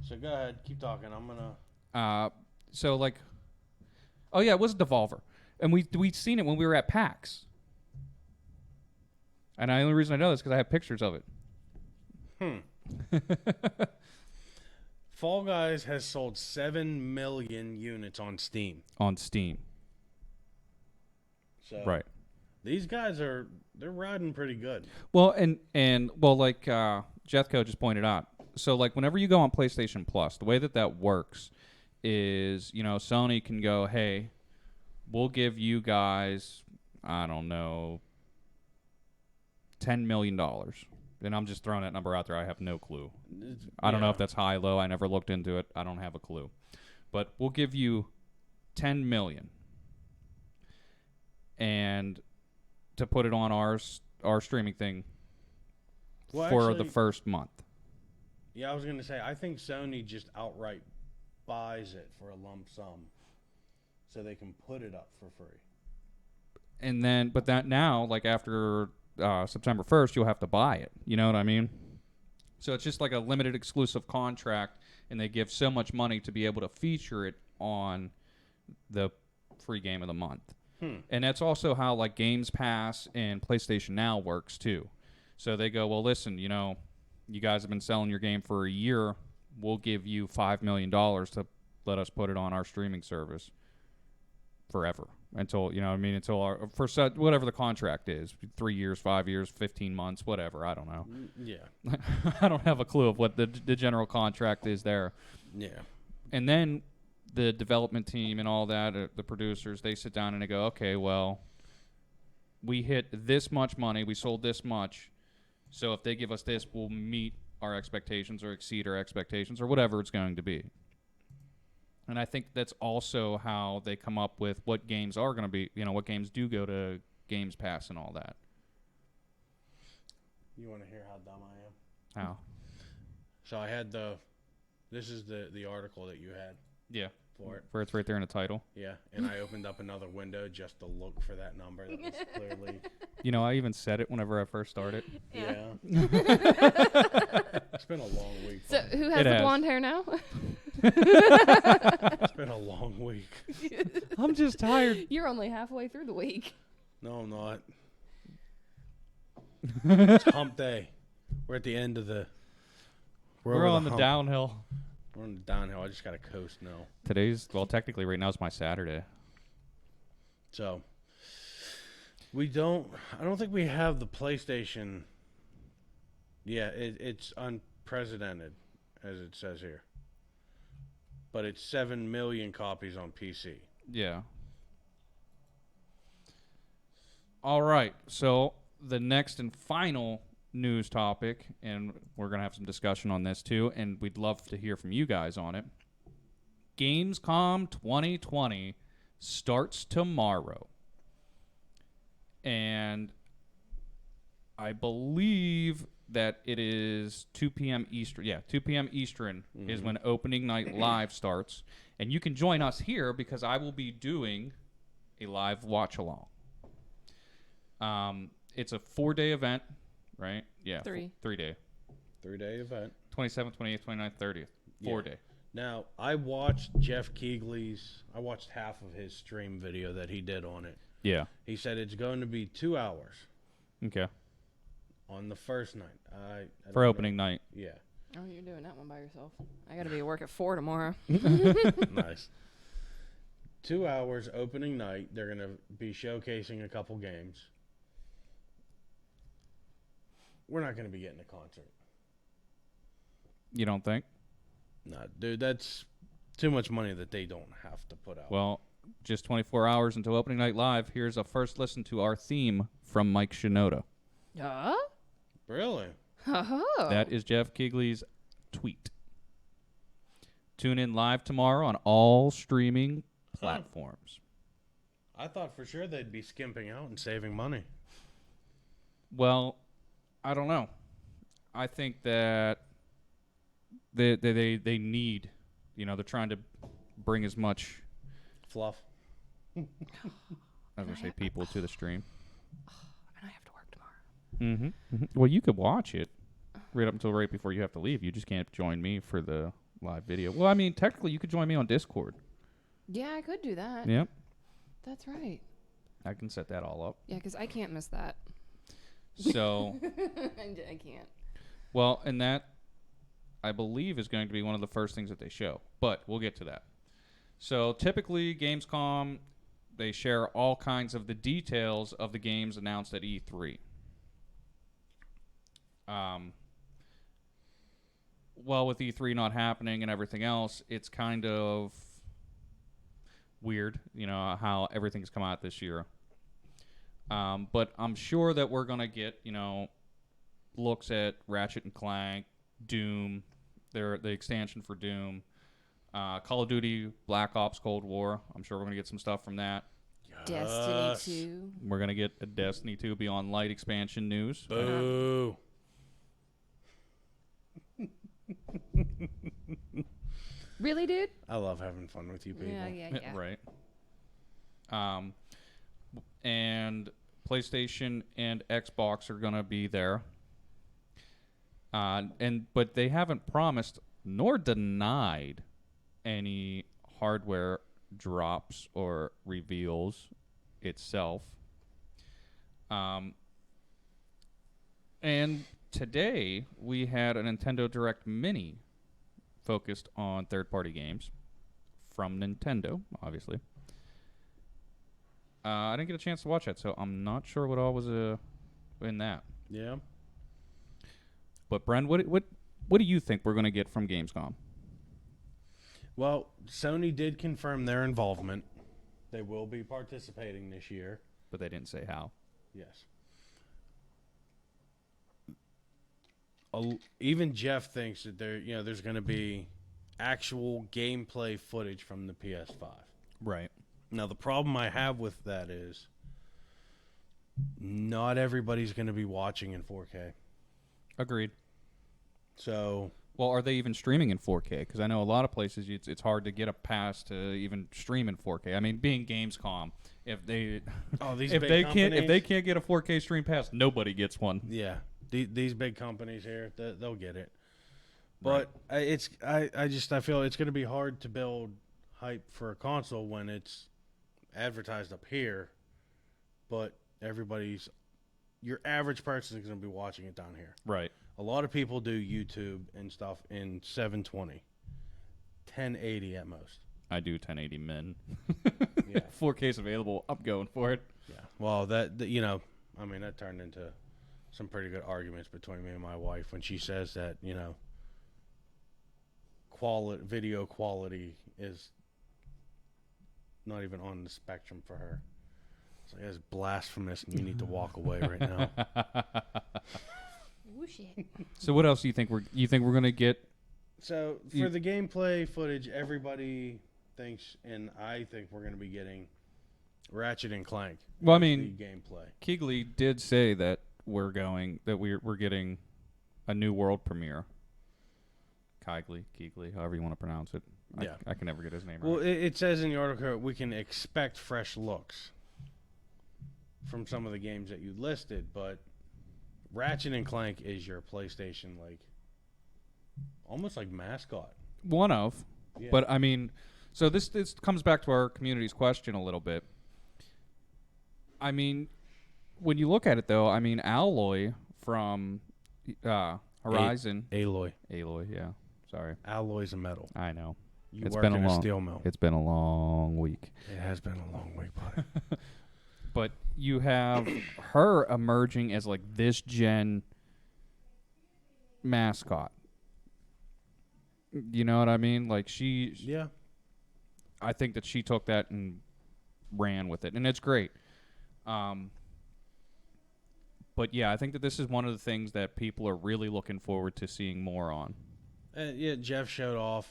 So go ahead, keep talking. I'm gonna. So like, oh yeah, it was Devolver, and we'd seen it when we were at PAX. And the only reason I know this is because I have pictures of it. Fall Guys has sold 7 million units on Steam. On Steam, So right? these guys they're riding pretty good. Well, and like Jethko just pointed out. So like, whenever you go on PlayStation Plus, the way that works is, Sony can go, hey, we'll give you guys, I don't know, $10 million. And I'm just throwing that number out there. I have no clue. I don't know if that's high, low. I never looked into it. I don't have a clue. But we'll give you $10 million. And to put it on our streaming thing Well, for actually, the first month. Yeah, I was gonna say I think Sony just outright buys it for a lump sum, so they can put it up for free. And then, but that now, like after September 1st, you'll have to buy it. You know what I mean? So it's just like a limited exclusive contract, and they give so much money to be able to feature it on the free game of the month. And that's also how like Games Pass and PlayStation Now works too. So they go, well, listen, you guys have been selling your game for a year. We'll give you $5 million to let us put it on our streaming service forever until, until whatever the contract is, 3 years, 5 years, 15 months, whatever. I don't know. Yeah, I don't have a clue of what the general contract is there. yeah. And then the development team and all that, the producers, they sit down and they go, okay, well, we hit this much money, we sold this much, so if they give us this, we'll meet our expectations or exceed our expectations or whatever it's going to be. And I think that's also how they come up with what games are going to be, what games do go to Games Pass and all that. You want to hear how dumb I am? How? So I had this is the article that you had Yeah. for it. Where it's right there in the title. Yeah, and I opened up another window just to look for that number that was clearly. I even said it whenever I first started. Yeah. It's been a long week. So Bud. who has It the has. blonde hair now? It's been a long week. I'm just tired. You're only halfway through the week. No, I'm not. It's hump day. We're at the end of the. We're over on the hump. downhill. We're on the downhill. I just got to coast now. Technically right now is my Saturday. So I don't think we have the PlayStation. Yeah, it's unprecedented, as it says here. But it's 7 million copies on PC. Yeah. All right. So the next and final news topic, and we're going to have some discussion on this too, and we'd love to hear from you guys on it. Gamescom 2020 starts tomorrow. And I believe that it is 2 p.m. Eastern. Yeah, 2 p.m. Eastern is when opening night live starts. And you can join us here because I will be doing a live watch along. It's a 4-day event, right? Yeah. 3-day. 3-day event. 27th, 28th, 29th, 30th. 4-day. Now, I watched Jeff Keighley's, I watched half of his stream video that he did on it. Yeah. He said it's going to be 2 hours Okay. on the first night. I For don't opening know. night. Yeah. Oh, you're doing that one by yourself. I got to be at work at 4 tomorrow. Nice. 2 hours opening night. They're going to be showcasing a couple games. We're not going to be getting a concert. You don't think? No, dude, that's too much money that they don't have to put out. Well, just 24 hours until opening night live. Here's a first listen to our theme from Mike Shinoda. Yeah? Really? Oh. That is Jeff Keighley's tweet. Tune in live tomorrow on all streaming platforms. I thought for sure they'd be skimping out and saving money. Well, I don't know. I think that they need, they're trying to bring as much, Fluff. I was going to say people to the stream. And I have to work tomorrow. Mm-hmm. Well, you could watch it right up until right before you have to leave. You just can't join me for the live video. Well, I mean, technically, you could join me on Discord. Yeah, I could do that. Yep. That's right. I can set that all up. Yeah, because I can't miss that. So, I can't. well, and that, I believe, is going to be one of the first things that they show. But we'll get to that. So, typically, Gamescom, they share all kinds of the details of the games announced at E3. Well, with E3 not happening and everything else, it's kind of weird, how everything's come out this year. But I'm sure that we're going to get, looks at Ratchet and Clank, Doom, the expansion for Doom, Call of Duty, Black Ops Cold War. I'm sure we're going to get some stuff from that. Destiny 2. We're going to get a Destiny 2 Beyond Light expansion news. Boo. Really, dude? I love having fun with you people. Yeah. Right. And PlayStation and Xbox are going to be there. But they haven't promised nor denied any hardware drops or reveals itself. And today we had a Nintendo Direct Mini focused on third-party games from Nintendo, obviously. I didn't get a chance to watch that, so I'm not sure what all was in that. Yeah. But Bren, what do you think we're going to get from Gamescom? Well, Sony did confirm their involvement. They will be participating this year. But they didn't say how. Yes. Even Jeff thinks that there's going to be actual gameplay footage from the PS5. Right. Now, the problem I have with that is not everybody's going to be watching in 4K. Agreed. So, well, are they even streaming in 4K? Because I know a lot of places it's hard to get a pass to even stream in 4K. I mean, being Gamescom, if they can't get a 4K stream pass, nobody gets one. Yeah. These big companies here, they'll get it. But right. I feel it's going to be hard to build hype for a console when it's advertised up here, but your average person is going to be watching it down here. Right. A lot of people do YouTube and stuff in 720, 1080 at most. I do 1080 min. Yeah. 4K's available. I'm going for it. Yeah. Well, that turned into some pretty good arguments between me and my wife when she says that, video quality is not even on the spectrum for her. It's like, that's blasphemous and you need to walk away right now. Oh, shit. So what else do you think we're going to get? So for the gameplay footage, everybody thinks, and I think we're going to be getting Ratchet and Clank. Well, I mean, the gameplay. Keighley did say that we're getting a new world premiere. Keighley, however you want to pronounce it. Yeah. I can never get his name Well, right. it says in the article we can expect fresh looks from some of the games that you listed, but Ratchet and Clank is your PlayStation, like, almost like mascot. One of. Yeah. But, I mean, so this comes back to our community's question a little bit. I mean, when you look at it, though, I mean, Alloy from Horizon. Aloy. Aloy, yeah. Sorry. Alloy's a metal. I know. You It's work been in a a long- steel mill. It's been a long week. It has been a long week, buddy. But you have her emerging as, like, this gen mascot. You know what I mean? Like, Yeah. I think that she took that and ran with it, and it's great. But yeah, I think that this is one of the things that people are really looking forward to seeing more on. Yeah, Jeff showed off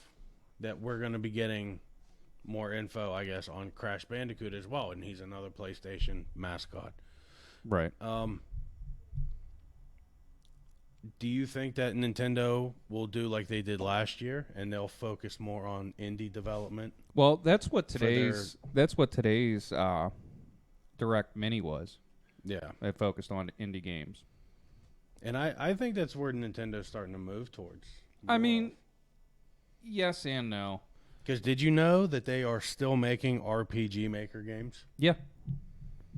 that we're going to be getting more info, I guess, on Crash Bandicoot as well, and he's another PlayStation mascot. Right. Do you think that Nintendo will do like they did last year, and they'll focus more on indie development? Well, that's what their- today's Direct Mini was. Yeah. They focused on indie games. And I think that's where Nintendo's starting to move towards. I mean, yes and no. Because did you know that they are still making RPG Maker games? Yeah,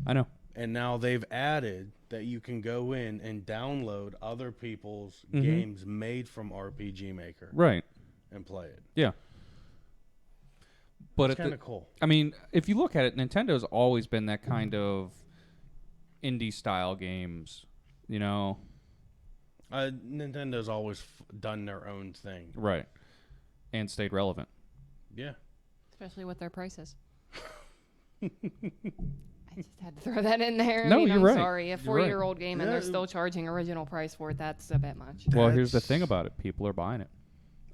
I know. And now they've added that you can go in and download other people's Mhm. games made from RPG Maker Right. and play it. Yeah. But It's kind of cool. I mean, if you look at it, Nintendo's always been that kind of indie style games, you know? Nintendo's always done their own thing. Right. And stayed relevant. Yeah. Especially with their prices. I just had to throw that in there. No, I mean, you're I'm right. sorry. A You're right. 4-year-old game and Yeah. they're still charging original price for it. That's a bit much. Well, here's the That's- thing about it. People are buying it.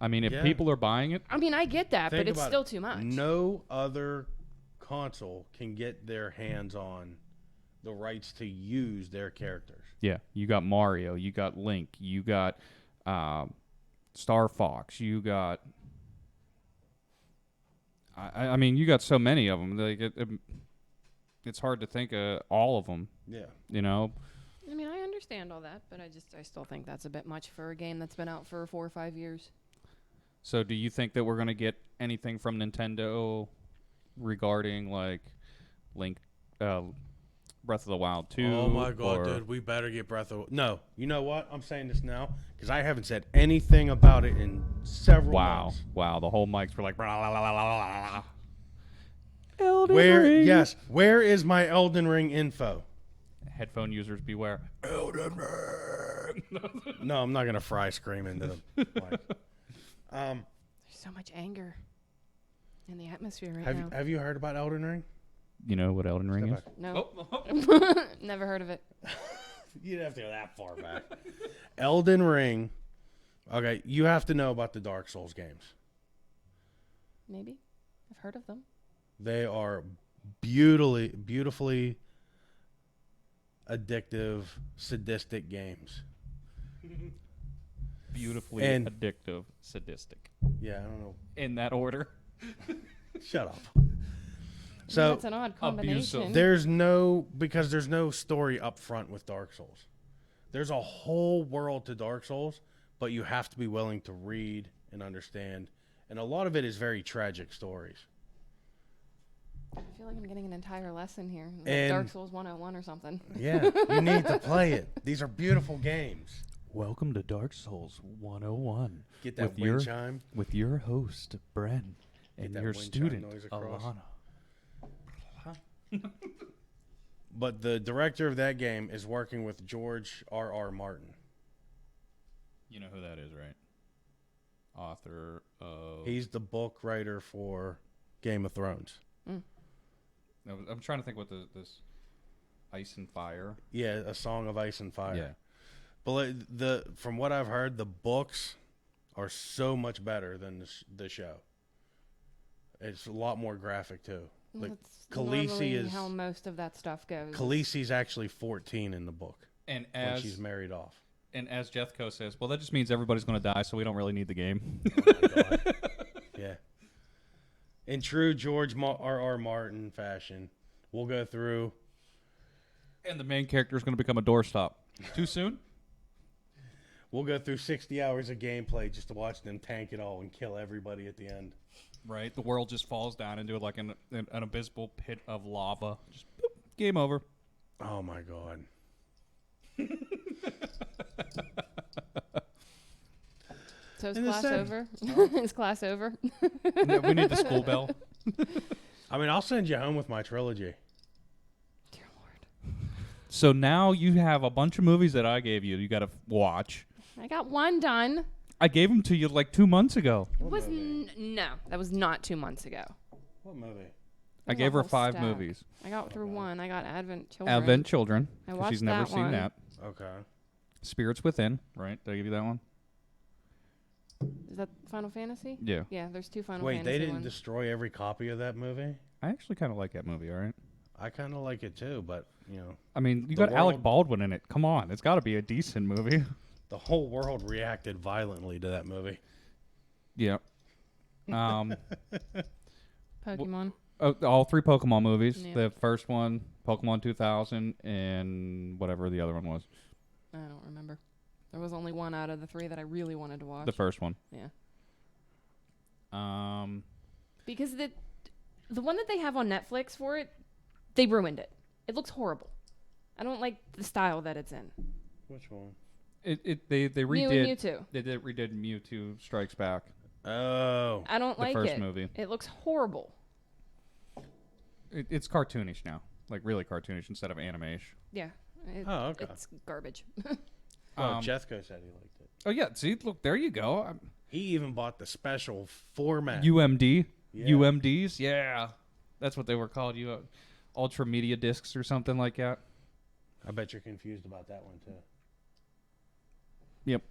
I mean, if Yeah. people are buying it, I mean, I get that, Think but it's about still it. too much. No other console can get their hands on the rights to use their characters. yeah, you got Mario, you got Link, you got Star Fox, you got... I mean, you got so many of them. Like it's hard to think of all of them, Yeah. you know? I mean, I understand all that, but I still think that's a bit much for a game that's been out for 4 or 5 years. So do you think that we're going to get anything from Nintendo regarding, like, Link, Breath of the Wild 2? Oh my God, or- dude, we better get Breath of... No, you know what? I'm saying this now because I haven't said anything about it in several months. Wow, the whole mics were like... Blah, blah, blah, blah, blah. Elden Where? Ring. Yes. Where is my Elden Ring info? Headphone users beware. Elden Ring. No, I'm not gonna fry scream into the mic. There's so much anger in the atmosphere right Have now. Have you heard about Elden Ring? You know what Elden Ring Step is? back. No. Never heard of it. You'd have to go that far back. Elden Ring. Okay, you have to know about the Dark Souls games. Maybe. I've heard of them. They are beautifully addictive, sadistic games. Beautifully And- addictive, sadistic. Yeah, I don't know. In that order. Shut up. So That's an odd combination. there's there's no story up front with Dark Souls. There's a whole world to Dark Souls, but you have to be willing to read and understand. And a lot of it is very tragic stories. I feel like I'm getting an entire lesson here. Like And- Dark Souls 101 or something. Yeah, you need to play it. These are beautiful games. Welcome to Dark Souls 101 Get that With wind your- chime. with your host, Bren, and that your wind chime student, noise across. Alana. But the director of that game is working with George R.R. Martin. You know who that is, right? Author of... He's the book writer for Game of Thrones. I'm trying to think what this Ice and Fire. Yeah, A Song of Ice and Fire. Yeah. But from what I've heard, the books are so much better than the show. It's a lot more graphic too. Like That's Khaleesi normally is how most of that stuff goes. Khaleesi's actually 14 in the book And when as she's married off. And as Jethco says, well, that just means everybody's going to die, so we don't really need the game. Oh my God. Yeah. In true George R.R. Martin fashion, we'll go through. And the main character is going to become a doorstop. Too soon? We'll go through 60 hours of gameplay just to watch them tank it all and kill everybody at the end. Right. The world just falls down into like an abysmal pit of lava. Just boop, game over. Oh my God. So is In the class sense- over? Is class over? Yeah, we need the school bell. I mean, I'll send you home with my trilogy. Dear Lord. So now you have a bunch of movies that I gave you. You got to watch. I got one done. I gave them to you like 2 months ago. It What was movie? no, that was not 2 months ago. What movie? I There's a gave her whole 5 stack. movies. I got through one. I got Advent Children. Advent Children. I 'cause watched she's never that seen one. that. Okay. Spirits Within. Right? Did I give you that one? Is that Final Fantasy? Yeah. Yeah, there's 2 Final Wait, Fantasy they didn't ones. destroy every copy of that movie? I actually kind of like that movie, all right? I kind of like it too, but, I mean, you The got Alec world- Baldwin in it. Come on. It's got to be a decent movie. the whole world reacted violently to that movie. Yeah. Pokemon. All 3 Pokemon movies. Yeah. The first one, Pokemon 2000, and whatever the other one was. I don't remember. There was only one out of the 3 that I really wanted to watch. The first one. Yeah. Um, Because the one that they have on Netflix for it, they ruined it. It looks horrible. I don't like the style that it's in. Which one? they Mew redid. and Mewtwo. They redid Mewtwo Strikes Back. Oh. I don't The like first it. movie. It looks horrible. It's cartoonish now, like really cartoonish instead of animation. Yeah. Oh, okay. It's garbage. Well, Jethco said he liked it. Oh yeah, see, look, there you go. He even bought the special format. UMD, Yeah. UMDs, yeah, that's what they were called. Ultra Media Discs or something like that. I bet you're confused about that one too. Yep.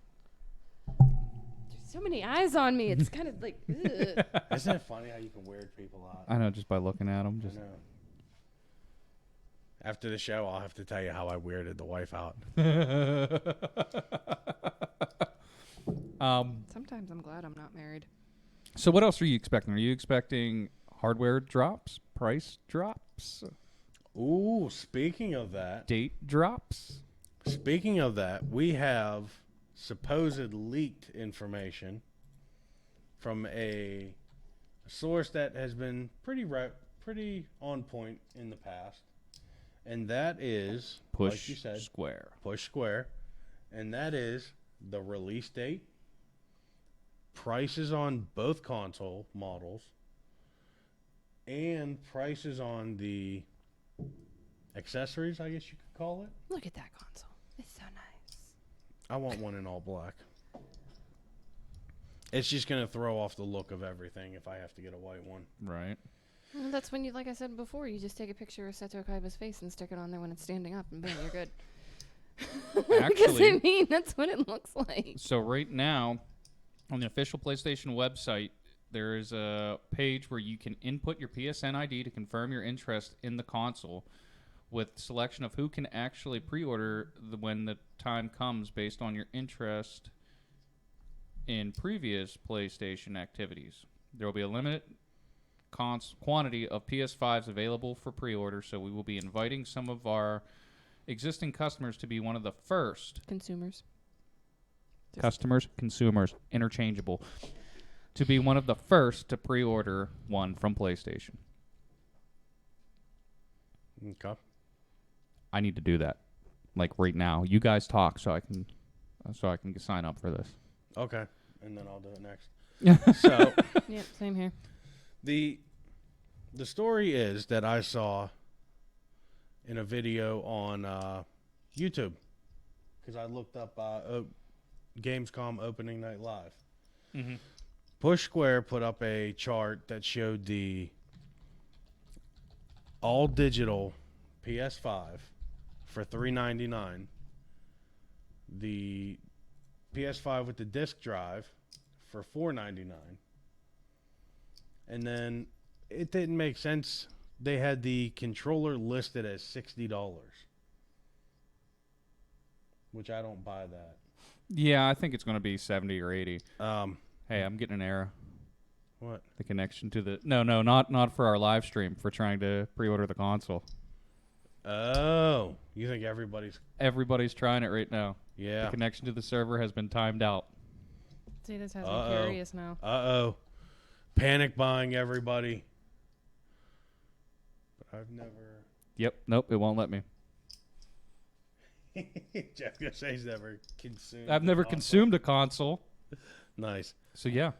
There's so many eyes on me. It's kind of like, ugh. Isn't it funny how you can weird people out? I know, just by looking at them. I Just know. After the show, I'll have to tell you how I weirded the wife out. Sometimes I'm glad I'm not married. So what else are you expecting? Are you expecting hardware drops, price drops, Ooh, speaking of that, we have supposed leaked information from a source that has been pretty on point in the past, and that is like you said, Square. Push Square, and that is the release date, prices on both console models, and prices on the accessories, I guess you could call it. Look at that console. It's so nice. I want one in all black. It's just going to throw off the look of everything if I have to get a white one. Right. Well, that's when you, like I said before, you just take a picture of Seto Kaiba's face and stick it on there when it's standing up, and boom, you're good. Because Actually- I mean, that's what it looks like. So right now, on the official PlayStation website, there is a page where you can input your PSN ID to confirm your interest in the console, with selection of who can actually pre-order when the time comes based on your interest in previous PlayStation activities. There will be a limited quantity of PS5s available for pre-order, so we will be inviting some of our existing customers to be one of the first Consumers. consumers, interchangeable, to be one of the first to pre-order one from PlayStation. Okay. I need to do that, like right now. You guys talk so I can sign up for this. Okay. And then I'll do it next. So Yep, same here. the story is that I saw in a video on YouTube, because I looked up Gamescom opening night live. Mm-hmm. Push Square put up a chart that showed the all digital PS5 for $399, the PS5 with the disc drive for $499, and then it didn't make sense. They had the controller listed as $60, which I don't buy that. Yeah, I think it's going to be 70 or 80. Um, Hey, I'm getting an error. what? The connection to the no, not for our live stream. For trying to pre-order the console. Oh, you think Everybody's trying it right now. The Yeah. connection to the server has been timed out. See, this has Uh-oh. me curious now. Uh-oh. Panic buying, everybody. But I've never... Yep. Nope. It won't let me. Jeff's gonna say he's never consumed. I've never consumed a console. Nice. So yeah.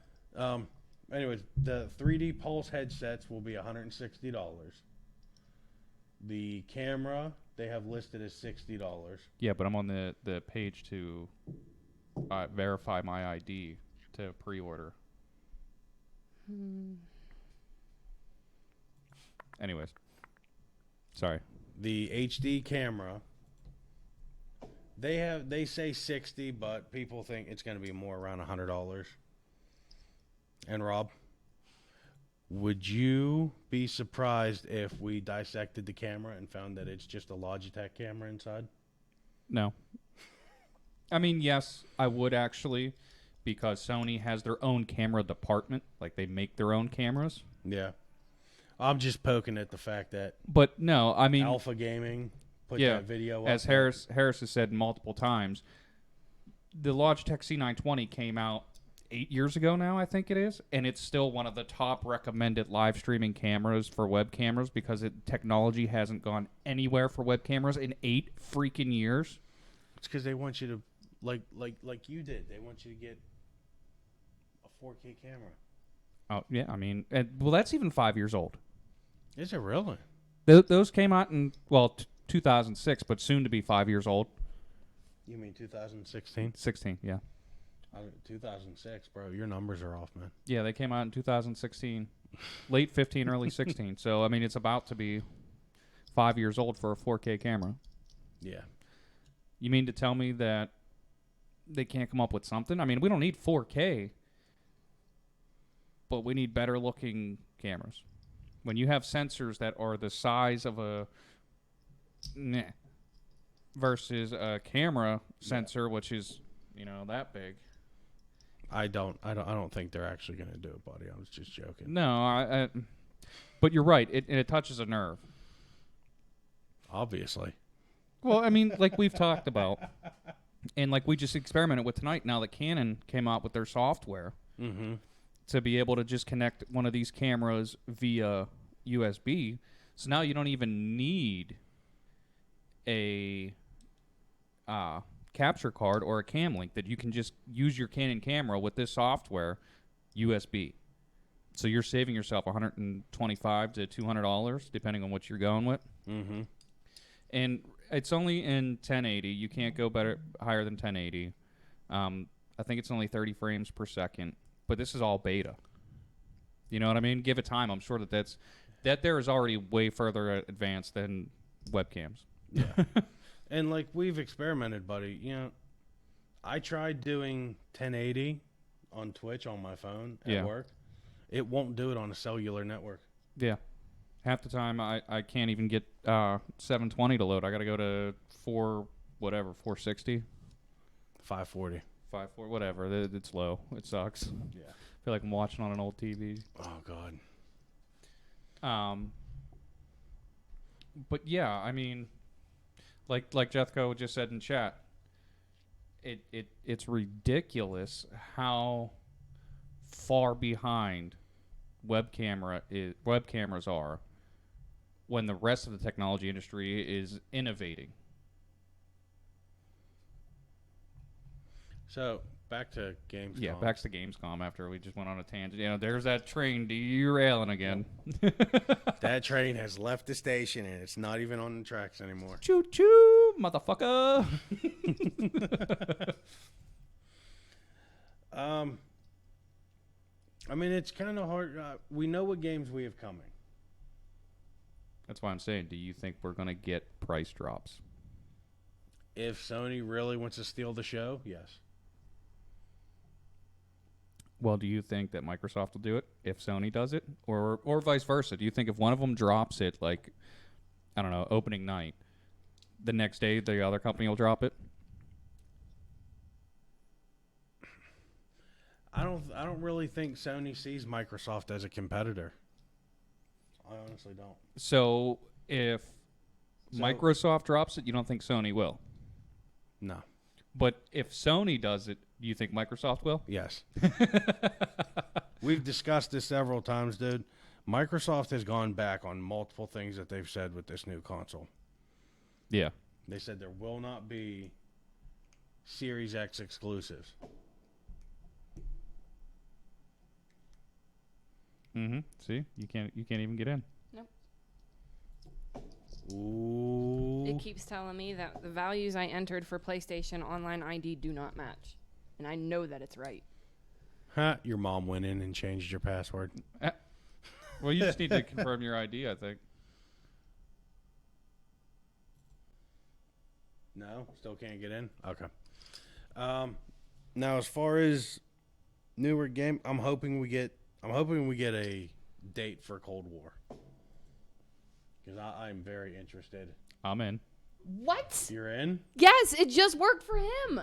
Anyways, the 3D Pulse headsets will be $160. The camera they have listed as $60. Yeah, but I'm on the page to verify my ID to pre-order. Anyways. Sorry. The HD camera, they say 60, but people think it's going to be more around $100. And Rob, would you be surprised if we dissected the camera and found that it's just a Logitech camera inside? No. I mean, yes, I would actually, because Sony has their own camera department. Like, they make their own cameras. Yeah. I'm just poking at the fact that But no, I mean, Alpha Gaming put yeah, that video up. as Harris has said multiple times, the Logitech C920 came out 8 years ago now, I think it is, and it's still one of the top recommended live streaming cameras for web cameras because technology hasn't gone anywhere for web cameras in 8 freaking years. It's because they want you to, like you did, they want you to get a 4K camera. Oh, yeah, I mean, well, that's even 5 years old. Is it really? Those came out in, 2006, but soon to be 5 years old. You mean 2016? 16, yeah. 2006, bro. Your numbers are off, man. Yeah, they came out in 2016. Late 15, early 16. So, I mean, it's about to be 5 years old for a 4K camera. Yeah. You mean to tell me that they can't come up with something? I mean, we don't need 4K, but we need better looking cameras. When you have sensors that are the size of a versus a camera sensor, which is, that big. I don't think they're actually going to do it, buddy. I was just joking. No, but you're right. It touches a nerve. Obviously. Well, I mean, like we've talked about, and like we just experimented with tonight. Now that Canon came out with their software to be able to just connect one of these cameras via USB. So now you don't even need a capture card or a cam link, that you can just use your Canon camera with this software USB. So you're saving yourself $125 to $200 depending on what you're going with. Mm-hmm. And it's only in 1080. You can't go higher than 1080. I think it's only 30 frames per second. But this is all beta. You know what I mean? Give it time. I'm sure that there is already way further advanced than webcams. Yeah. And like we've experimented, buddy. I tried doing 1080 on Twitch on my phone at work. It won't do it on a cellular network. Yeah. Half the time I can't even get 720 to load. I got to go to 460. 540. 540, whatever. It's low. It sucks. Yeah. I feel like I'm watching on an old TV. Oh God. But yeah, I mean, like Jethko just said in chat, it's ridiculous how far behind web cameras are when the rest of the technology industry is innovating. So back to Gamescom. Yeah, back to Gamescom after we just went on a tangent. There's that train derailing again. That train has left the station and it's not even on the tracks anymore. Choo choo, motherfucker. I mean, it's kind of hard. We know what games we have coming. That's why I'm saying, do you think we're going to get price drops? If Sony really wants to steal the show, yes. Well, do you think that Microsoft will do it if Sony does it? Or vice versa? Do you think if one of them drops it, like, I don't know, opening night, the next day the other company will drop it? I don't really think Sony sees Microsoft as a competitor. I honestly don't. So if Microsoft drops it, you don't think Sony will? No. But if Sony does it, do you think Microsoft will? Yes. We've discussed this several times, dude. Microsoft has gone back on multiple things that they've said with this new console. Yeah. They said there will not be Series X exclusives. Mm-hmm. See, you can't even get in. Nope. Ooh. It keeps telling me that the values I entered for PlayStation Online ID do not match. And I know that it's right. Ha, your mom went in and changed your password. Well, you just need to confirm your ID, I think. No, still can't get in. Okay. Now as far as newer game, I'm hoping we get a date for Cold War because I'm very interested. I'm in. What? You're in? Yes, it just worked for him.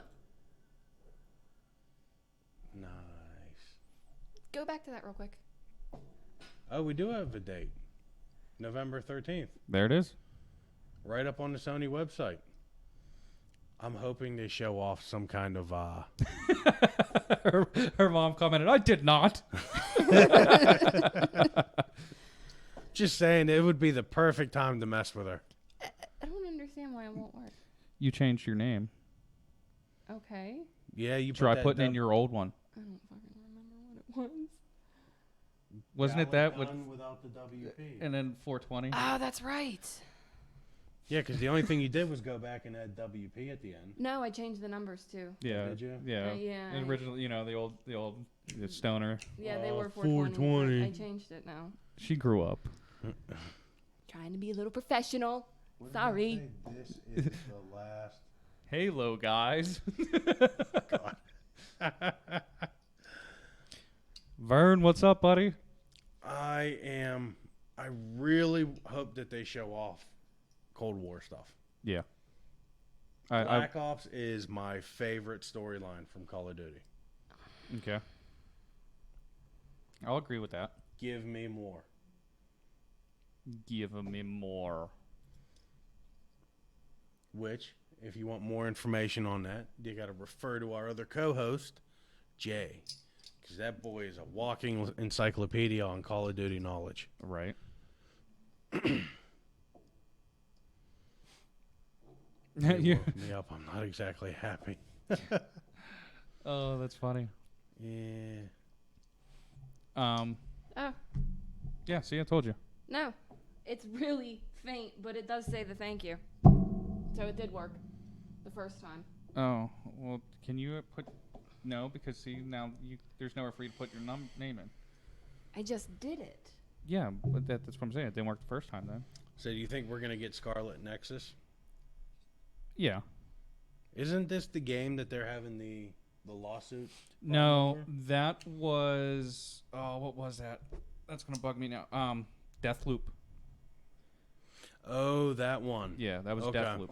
Nice. Go back to that real quick. Oh, we do have a date. November 13th. There it is. Right up on the Sony website. I'm hoping they show off some kind of her mom commented, "I did not." Just saying, it would be the perfect time to mess with her. I don't understand why it won't work. You changed your name. Okay. Yeah, you Try putting in your old one. I don't fucking remember what it was. Wasn't it that with without the WP? and then 420? Oh, that's right. Yeah, because the only thing you did was go back and add WP at the end. No, I changed the numbers too. Yeah. Did you? Yeah. Yeah, The original, the stoner. Yeah, they were 420. 420. I changed it now. She grew up. Trying to be a little professional. What did Sorry. I say? This is the last. Halo, guys. God. Vern, what's up, buddy? I really hope that they show off Cold War stuff. Yeah. Black Ops is my favorite storyline from Call of Duty. Okay. I'll agree with that. Give me more. Give me more. Which, if you want more information on that, you got to refer to our other co-host, Jay. Because that boy is a walking encyclopedia on Call of Duty knowledge. Right. You woke me up. I'm not exactly happy. Oh, that's funny. Yeah. Oh, Yeah, see, I told you. no. It's really faint, but it does say the thank you. So it did work the first time. Oh, well, can you put... No, because see, now there's nowhere for you to put your name in. I just did it. Yeah, but that's what I'm saying. It didn't work the first time, then. So do you think we're going to get Scarlet Nexus? Yeah. Isn't this the game that they're having the lawsuit? No, over? that was... Oh, what was that? That's going to bug me now. Deathloop. Oh, that one. Yeah, that was Okay. Deathloop.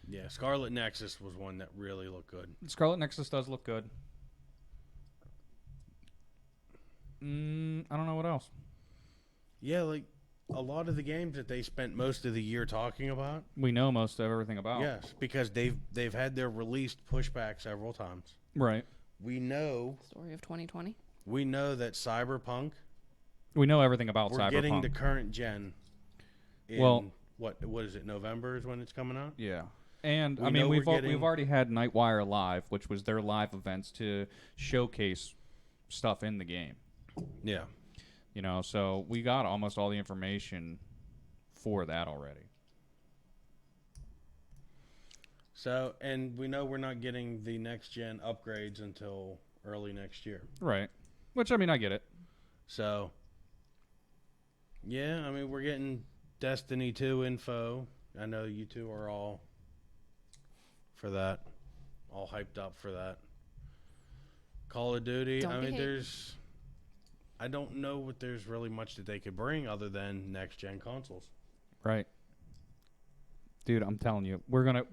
Yeah, Scarlet Nexus was one that really looked good. Scarlet Nexus does look good. I don't know what else. Yeah, like a lot of the games that they spent most of the year talking about. We know most of everything about. Yes, because they've had their released pushback several times. Right. We know Story of 2020. that Cyberpunk. We know everything about We're Cyberpunk. getting the current gen. In, what is it? November is when it's coming out. Yeah. And We I mean, know we've we're getting- we've already had Nightwire Live, which was their live events to showcase stuff in the game. Yeah. You know, so we got almost all the information for that already. So, and we know we're not getting the next gen upgrades until early next year. Right. Which, I mean, I get it. So, yeah, I mean, we're getting Destiny 2 info. I know you two are all for that, all hyped up for that. Call of Duty, Don't I mean, behave. I don't know what there's really much that they could bring other than next gen consoles. Right. Dude, I'm telling you, we're gonna.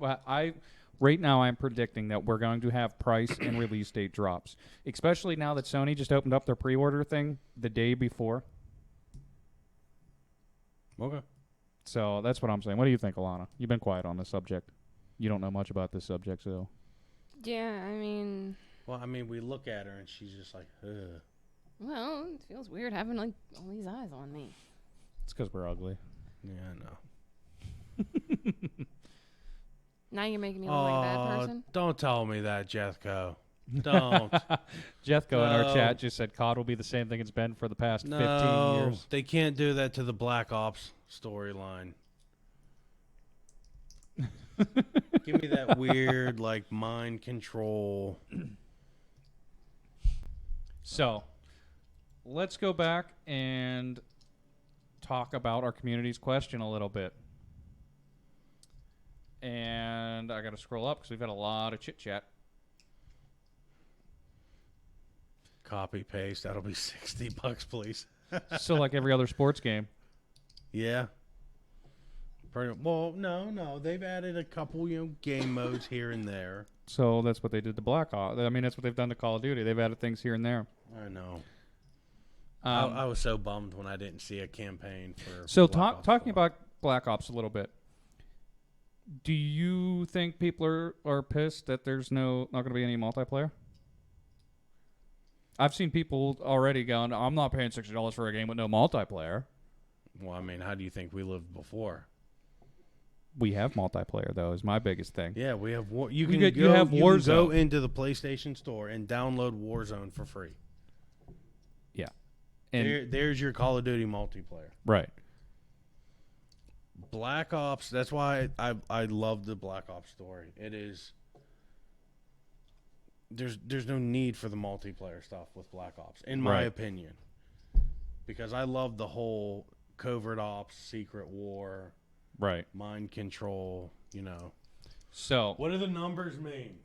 right now I'm predicting that we're going to have price and release date drops, especially now that Sony just opened up their pre-order thing the day before. Okay. So that's what I'm saying. What do you think, Alana? You've been quiet on this subject. You don't know much about this subject, so. Yeah, I mean, Well, I mean, we look at her and she's just like, ugh. well, it feels weird having like all these eyes on me. It's because we're ugly. Yeah, I know. Now you're making me look like a bad person. Don't tell me that, Jethco. Don't. Jethco in our No. chat just said COD will be the same thing it's been for the past 15 years. They can't do that to the Black Ops storyline. Give me that weird, like, mind control. So, let's go back and talk about our community's question a little bit. And I got to scroll up because we've had a lot of chit chat. Copy paste. That'll be $60, please. So, like every other sports game. Yeah. Well, no. They've added a couple, game modes here and there. So that's what they did to Black Ops. I mean, that's what they've done to Call of Duty. They've added things here and there. I know. I was so bummed when I didn't see a campaign for. So Black Ops talking 4. about Black Ops a little bit. Do you think people are pissed that there's not going to be any multiplayer? I've seen people already going, I'm not paying $60 for a game with no multiplayer. Well, I mean, how do you think we lived before? We have multiplayer, though, is my biggest thing. Yeah, we have war. You We can get- go. you have You can go Warzone. into the PlayStation Store and download Warzone for free. Yeah. And There's your Call of Duty multiplayer. right. Black Ops. That's why I love the Black Ops story. It is. There's no need for the multiplayer stuff with Black Ops, in my Right. opinion, because I love the whole covert ops, secret war, Right. mind control. So What do the numbers mean?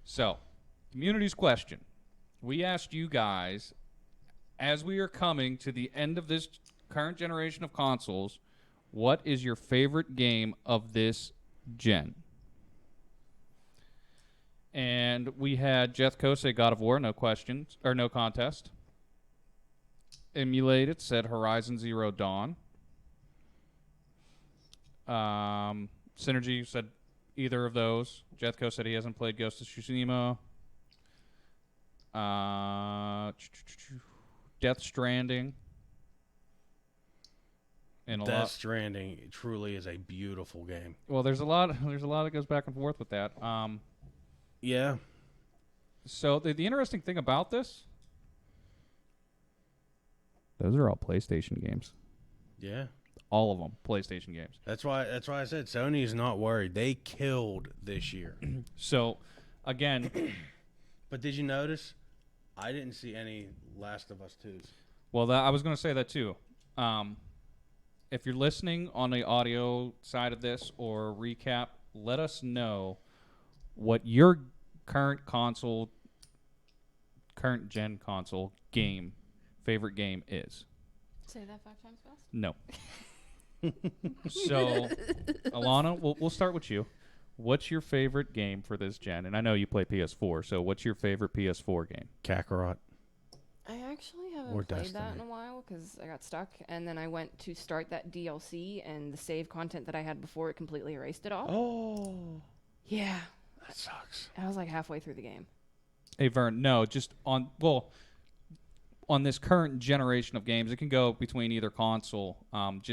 So, community's question. We asked you guys, as we are coming to the end of this current generation of consoles, what is your favorite game of this gen? And we had Jethco say God of War, no questions, or no contest. Emulated said Horizon Zero Dawn. Synergy said either of those. Jethco said he hasn't played Ghost of Tsushima. Death Stranding. And Death Stranding truly is a beautiful game. Well, there's a lot that goes back and forth with that. Yeah. So the interesting thing about this, those are all PlayStation games. Yeah. All of them PlayStation games. That's why I said Sony's not worried. They killed this year. So, again, But did you notice? I didn't see any Last of Us 2s. well, I was going to say that too. If you're listening on the audio side of this or recap, let us know what your current gen console game, favorite game is. Say that 5 times fast. No. So, Alana, we'll start with you. What's your favorite game for this gen? And I know you play PS4, so what's your favorite PS4 game? Kakarot. I actually Or haven't played that Destiny. in a while because I got stuck, and then I went to start that DLC, and the save content that I had before it completely erased it all. Oh. Yeah, That sucks. I was like halfway through the game. Hey, Vern, no, just on this current generation of games, it can go between either console. I think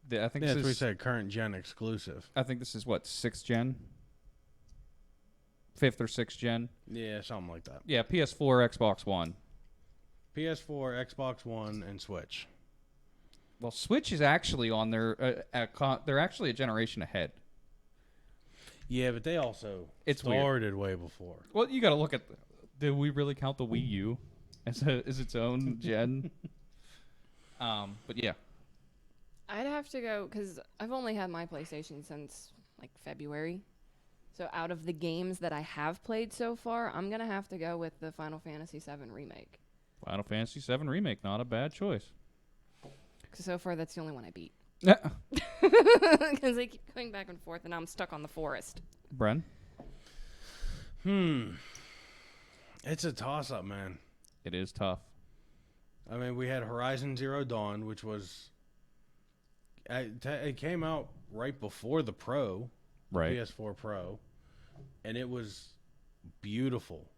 Yeah, this that's what we is, said, current gen exclusive. I think this is what, 6th gen? 5th or 6th gen? Yeah, something like that. Yeah, PS4, Xbox One. PS4, Xbox One, and Switch. Well, Switch is actually on their they're actually a generation ahead. Yeah, but they also It's weird. started way before. Well, you got to look at do we really count the Wii U as its own gen? But yeah. I'd have to go because I've only had my PlayStation since like February. So out of the games that I have played so far, I'm gonna have to go with the Final Fantasy VII remake. Final Fantasy VII Remake, not a bad choice. 'Cause so far, that's the only one I beat. Because they keep going back and forth, and I'm stuck on the forest. Bren? It's a toss-up, man. It is tough. I mean, we had Horizon Zero Dawn, which was... It came out right before the Pro, Right. PS4 Pro, and it was beautiful,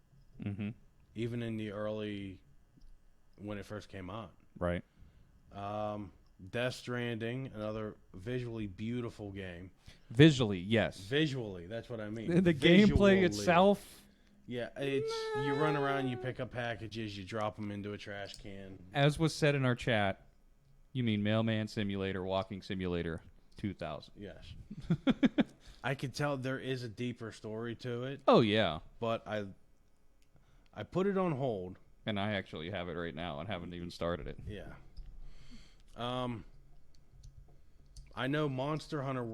Mm-hmm. even in the early... when it first came out. Right. Death Stranding, another visually beautiful game. Visually, yes. Visually, that's what I mean. The gameplay Visually. itself... Yeah, it's you run around, you pick up packages, you drop them into a trash can. As was said in our chat, you mean Mailman Simulator, Walking Simulator 2000. Yes. I could tell there is a deeper story to it, Oh, yeah. but I put it on hold. And I actually have it right now and haven't even started it. Yeah. I know Monster Hunter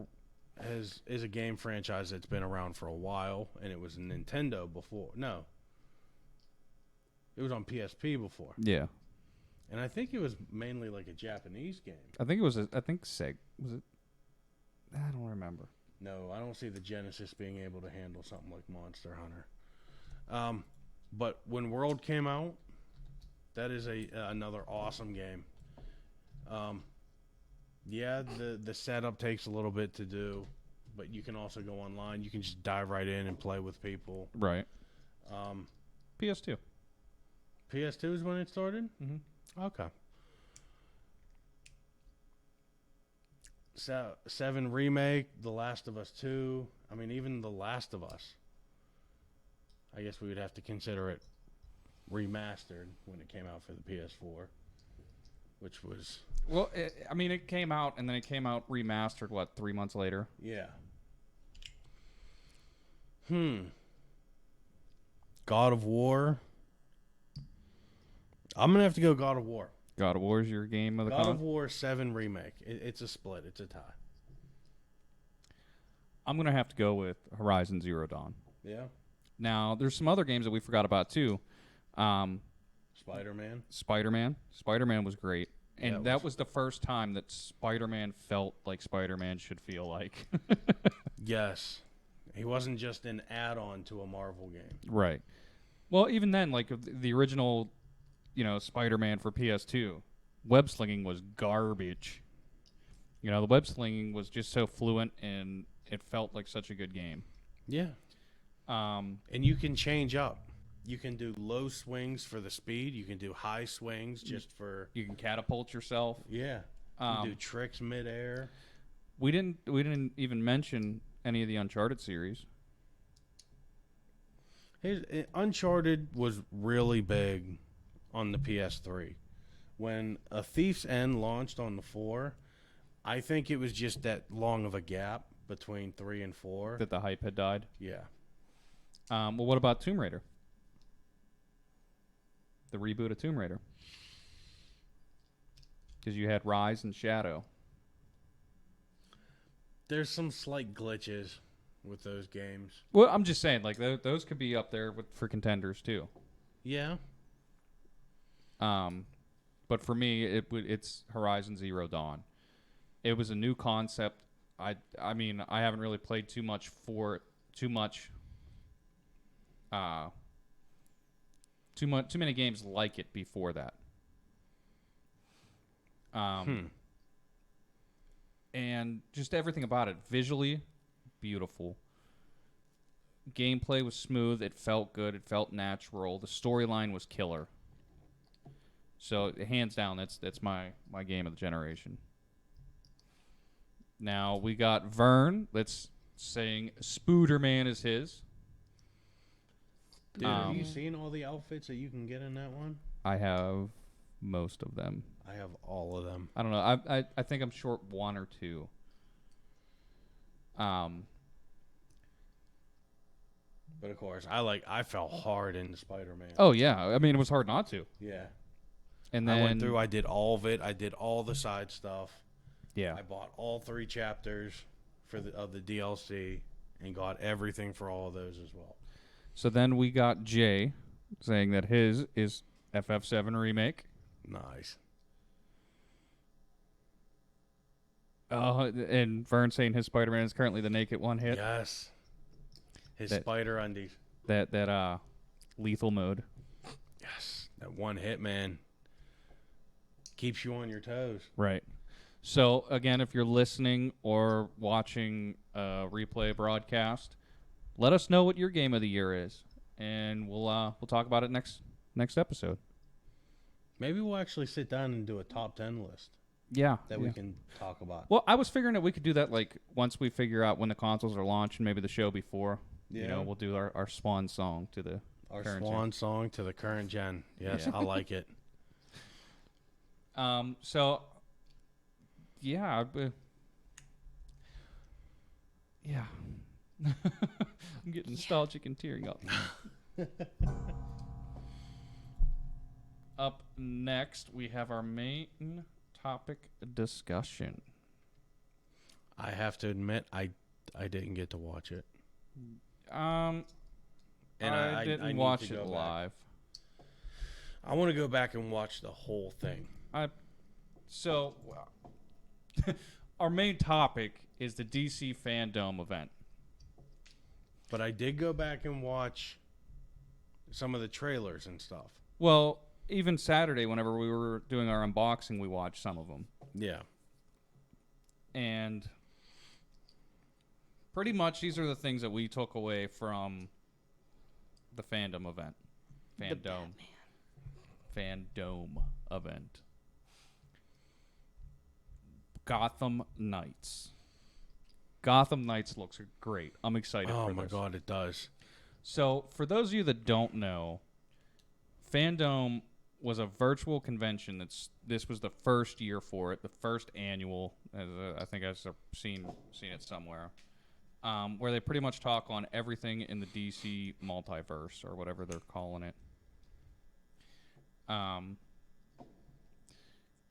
is a game franchise that's been around for a while, and it was Nintendo before. No. It was on PSP before. Yeah. And I think it was mainly like a Japanese game. I think it was, Seg. Was it? I don't remember. No, I don't see the Genesis being able to handle something like Monster Hunter. But when World came out, that is another awesome game. Yeah, the setup takes a little bit to do, but you can also go online. You can just dive right in and play with people. Right. PS2. PS2 is when it started? Mm-hmm. Okay. 7 Remake, The Last of Us 2. I mean, even The Last of Us. I guess we would have to consider it remastered when it came out for the PS4, which was... Well, it came out, and then it came out remastered, 3 months later? Yeah. God of War. I'm going to have to go God of War. God of War is your game of the God of War 7 Remake. It's a split. It's a tie. I'm going to have to go with Horizon Zero Dawn. Yeah. Now, there's some other games that we forgot about, too. Spider-Man. Spider-Man was great. And Yeah, that was the first time that Spider-Man felt like Spider-Man should feel like. Yes. He wasn't just an add-on to a Marvel game. Right. Well, even then, like the original, Spider-Man for PS2, web slinging was garbage. The web slinging was just so fluent, and it felt like such a good game. Yeah. And you can change up. You can do low swings for the speed. You can do high swings just for... You can catapult yourself. Yeah. You can do tricks midair. We didn't even mention any of the Uncharted series. Uncharted was really big on the PS3. When A Thief's End launched on the 4, I think it was just that long of a gap between 3 and 4. That the hype had died. Yeah. Well, what about Tomb Raider? The reboot of Tomb Raider. Because you had Rise and Shadow. There's some slight glitches with those games. Well, I'm just saying, like, those could be up there for contenders, too. Yeah. But for me, it's Horizon Zero Dawn. It was a new concept. I mean, I haven't really played too many games like it before that. And just everything about it, visually beautiful. Gameplay was smooth. It felt good. It felt natural. The storyline was killer. So hands down, that's my game of the generation. Now we got Vern. That's saying Spooderman is his. Dude, have you seen all the outfits that you can get in that one? I have most of them. I have all of them. I don't know. I think I'm short one or two. But of course, I fell hard into Spider-Man. Oh yeah. I mean, it was hard not to. Yeah. And then I went through. I did all of it. I did all the side stuff. Yeah. I bought all 3 chapters of the DLC and got everything for all of those as well. So then we got Jay saying that his is FF7 remake. Nice. Oh, and Vern saying his Spider-Man is currently the naked one hit. Yes. His That- spider undies. That lethal mode. Yes. That one hit, man. Keeps you on your toes. Right. So again, if you're listening or watching a replay broadcast, let us know what your game of the year is, and we'll talk about it next episode. Maybe we'll actually sit down and do a top 10 list Yeah. that we can talk about. Well, I was figuring that we could do that like once we figure out when the consoles are launched, and maybe the show before. Yeah. You know, we'll do our swan song to the Our current swan song to the current gen. Yes, Yeah. I like it. So, yeah. Yeah. I'm getting nostalgic and tearing up. Up next, we have our main topic discussion. I have to admit, I didn't get to watch it. And I didn't need watch to it go back. live. I want to go back and watch the whole thing. So, our main topic is the DC FanDome event. But I did go back and watch some of the trailers and stuff. Well, even Saturday, whenever we were doing our unboxing, we watched some of them. Yeah. And pretty much these are the things that we took away from the FanDome event. FanDome event. Gotham Knights. Gotham Knights looks great. I'm excited for Oh this. my god, it does. So, for those of you that don't know, FanDome was a virtual convention. This was the first year for it, the first annual. I think I've seen it somewhere, where they pretty much talk on everything in the DC multiverse or whatever they're calling it.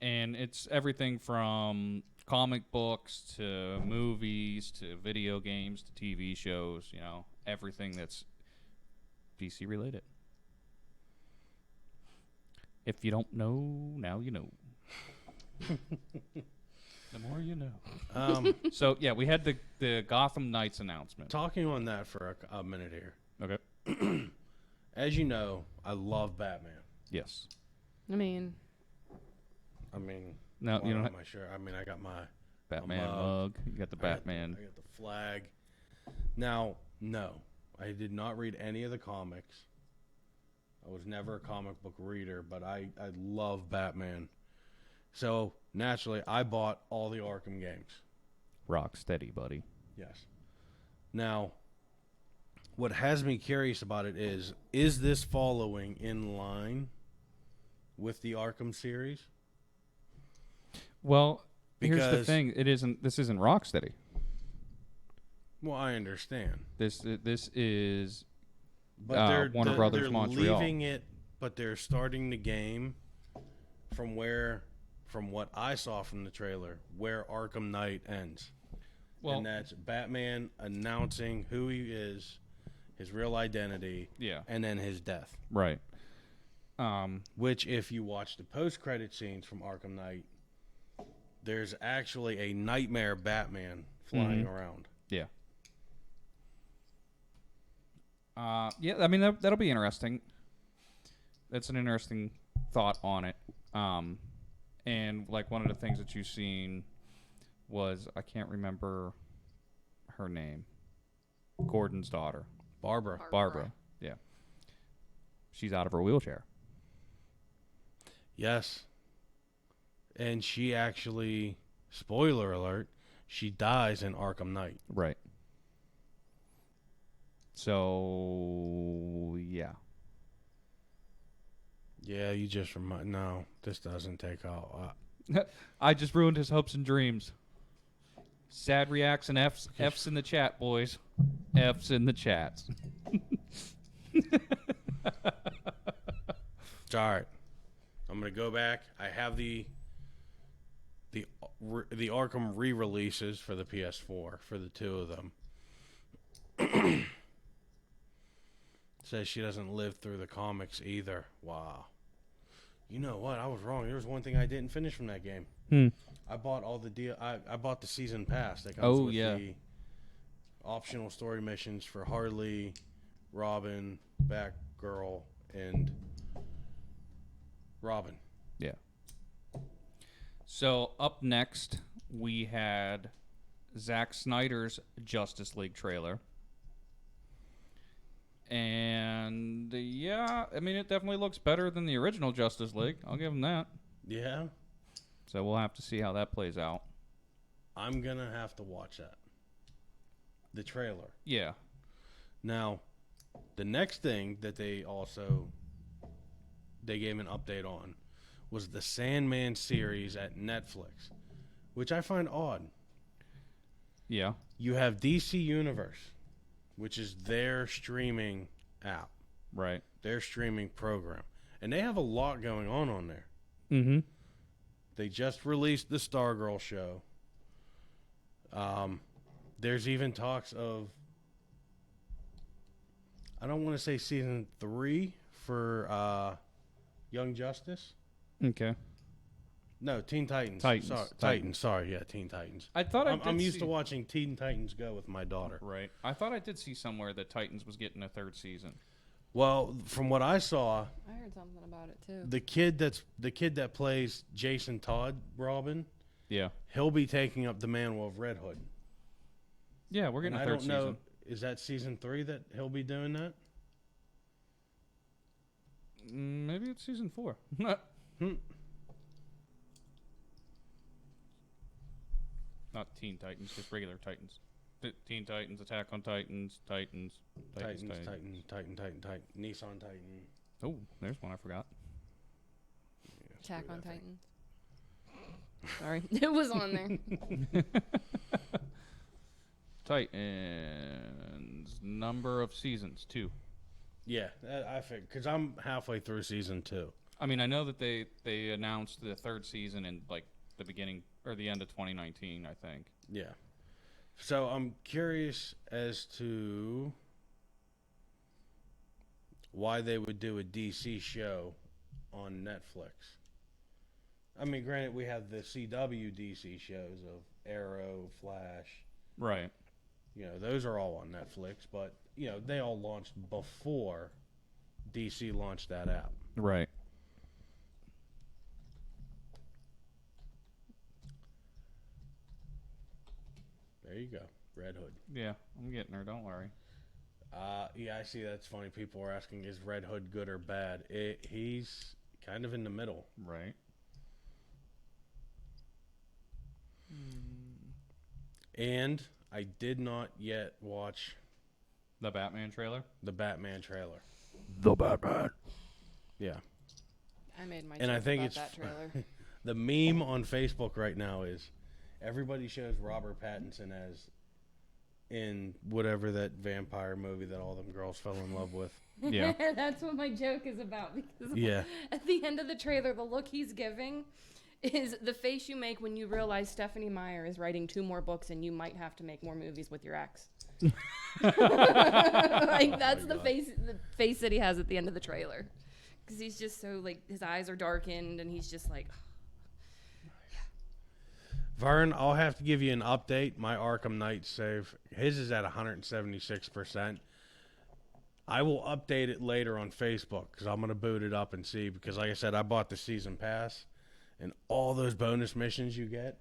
And it's everything from comic books to movies to video games to TV shows. You know, everything that's DC related. If you don't know, now you know. The more you know. So, yeah, we had the Gotham Knights announcement. Talking on that for a minute here. Okay. As you know, I love Batman. Yes. I mean, No, why you don't not have my shirt. I got my Batman mug. mug. You got the Batman. I got the flag. Now, no, I did not read any of the comics. I was never a comic book reader, but I love Batman. So, naturally, I bought all the Arkham games. Rock steady, buddy. Yes. Now, what has me curious about it is this following in line with the Arkham series? Well, here's the Because- thing. This isn't Rocksteady. Well, I understand. This is But they're Warner Brothers they're Montreal. leaving it, but they're starting the game from what I saw from the trailer, where Arkham Knight ends. well, And that's Batman announcing who he is, his real identity, yeah, and then his death. right. Which, if you watch the post-credit scenes from Arkham Knight, there's actually a nightmare Batman flying around. Yeah. Yeah, I mean that'll be interesting. That's an interesting thought on it. And like one of the things that you've seen was I can't remember her name. Gordon's daughter, Barbara. Barbara. Yeah. She's out of her wheelchair. Yes. And she actually, spoiler alert, she dies in Arkham Knight. Right. So yeah. Yeah, you just remind. No, this doesn't take out. I just ruined his hopes and dreams. Sad reacts and F's in the chat, boys. F's in the chat. It's all right. I'm gonna go back. I have the Arkham re-releases for the PS4 for the two of them. Says she doesn't live through the comics either. Wow. You know what? I was wrong. There was one thing I didn't finish from that game. I bought all the deal. I bought the season pass that comes with the optional story missions for Harley, Robin, Batgirl, and Robin. Yeah. So up next, we had Zack Snyder's Justice League trailer. And yeah, I mean, it definitely looks better than the original Justice League. I'll give him that. Yeah. So we'll have to see how that plays out. I'm going to have to watch that. The trailer. Yeah. Now, the next thing that they gave an update on was the Sandman series at Netflix, which I find odd. Yeah. You have DC Universe, which is their streaming app. Right. Their streaming program. And they have a lot going on there. Mm-hmm. They just released the Stargirl show. There's even talks of, I don't want to say season 3 for Young Justice. Okay. No, Teen Titans. Titans. Titans. Sorry, yeah, Teen Titans. I thought I'm used to watching Teen Titans Go with my daughter. Right. I thought I did see somewhere that Titans was getting a 3rd season. Well, from what I saw, I heard something about it too. the kid that plays Jason Todd Robin, Yeah. he'll be taking up the mantle of Red Hood. Yeah, we're getting And a 3rd I don't know, season. is that season 3 that he'll be doing that? Maybe it's season 4. Not Teen Titans, just regular Titans. Teen Titans, Attack on Titans, Titans. Titan, Nissan Titan. Oh, there's one I forgot. Yeah, Attack screw on that thing. Titans. Sorry, it was on there. Titans, number of seasons, 2. Yeah, I figured, because I'm halfway through season 2. I mean, I know that they announced the 3rd season in like the beginning or the end of 2019, I think. Yeah. So I'm curious as to why they would do a DC show on Netflix. I mean, granted, we have the CW DC shows of Arrow, Flash. Right. You know, those are all on Netflix, but, you know, they all launched before DC launched that app. Right. There you go. Red Hood. Yeah, I'm getting her, don't worry. Yeah, I see that's funny. People are asking, is Red Hood good or bad? He's kind of in the middle. Right. And I did not yet watch The Batman trailer? the Batman trailer. The Batman. Yeah. I made my And I joke think about it's that trailer. the meme on Facebook right now is everybody shows Robert Pattinson as in whatever that vampire movie that all them girls fell in love with. Yeah. That's what my joke is about. Because Yeah. at the end of the trailer, the look he's giving is the face you make when you realize Stephanie Meyer is writing 2 more books and you might have to make more movies with your ex. Like that's the face that he has at the end of the trailer, because he's just so like his eyes are darkened and he's just like. Vern, I'll have to give you an update. My Arkham Knight save, his is at 176%. I will update it later on Facebook because I'm going to boot it up and see. Because like I said, I bought the season pass, and all those bonus missions you get,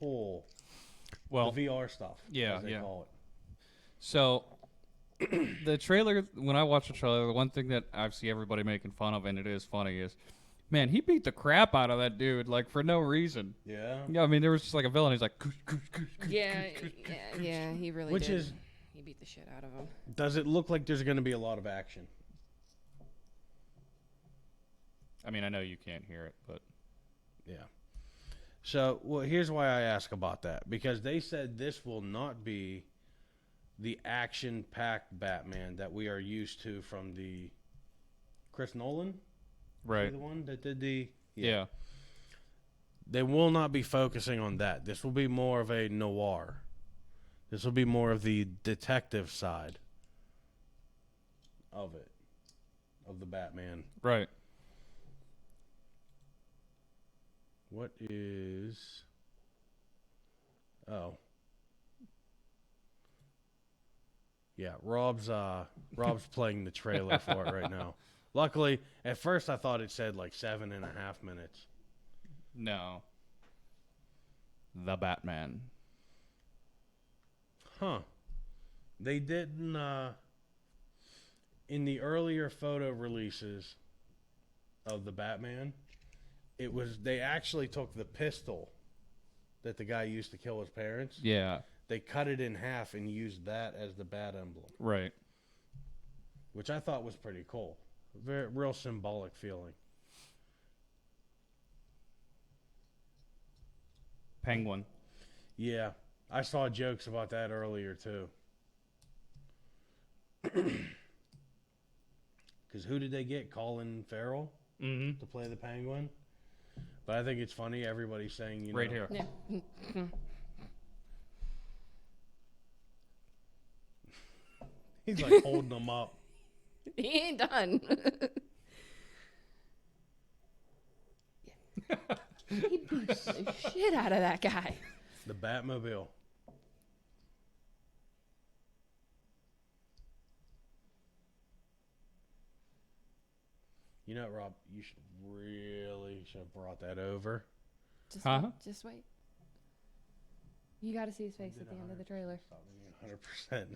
the VR stuff. Yeah, as they call it. So, the trailer, when I watch the trailer, the one thing that I see everybody making fun of, and it is funny, is, man, he beat the crap out of that dude, like, for no reason. Yeah. Yeah, I mean, there was just like a villain. He's like, Yeah, he really Which did. is, He beat the shit out of him. does it look like there's going to be a lot of action? I mean, I know you can't hear it, but. Yeah. So, well, here's why I ask about that. Because they said this will not be the action-packed Batman that we are used to from the Chris Nolan? Right. The one that did the... Yeah. They will not be focusing on that. This will be more of a noir. This will be more of the detective side of it. Of the Batman. Right. What is... Oh. Yeah, Rob's playing the trailer for it right now. Luckily, at first I thought it said like 7.5 minutes. No. The Batman. Huh. They didn't, in the earlier photo releases of the Batman, they actually took the pistol that the guy used to kill his parents. Yeah. They cut it in half and used that as the bat emblem. Right. Which I thought was pretty cool. Very real symbolic feeling. Penguin. Yeah. I saw jokes about that earlier too. Because who did they get? Colin Farrell to play the Penguin? But I think it's funny. Everybody's saying, you know. Right here. Yeah. He's like holding them up. He ain't done. He beat the shit out of that guy. The Batmobile. You know, Rob, you should have brought that over. Just Huh? wait, just wait. You got to see his face at the end of the trailer. 100%.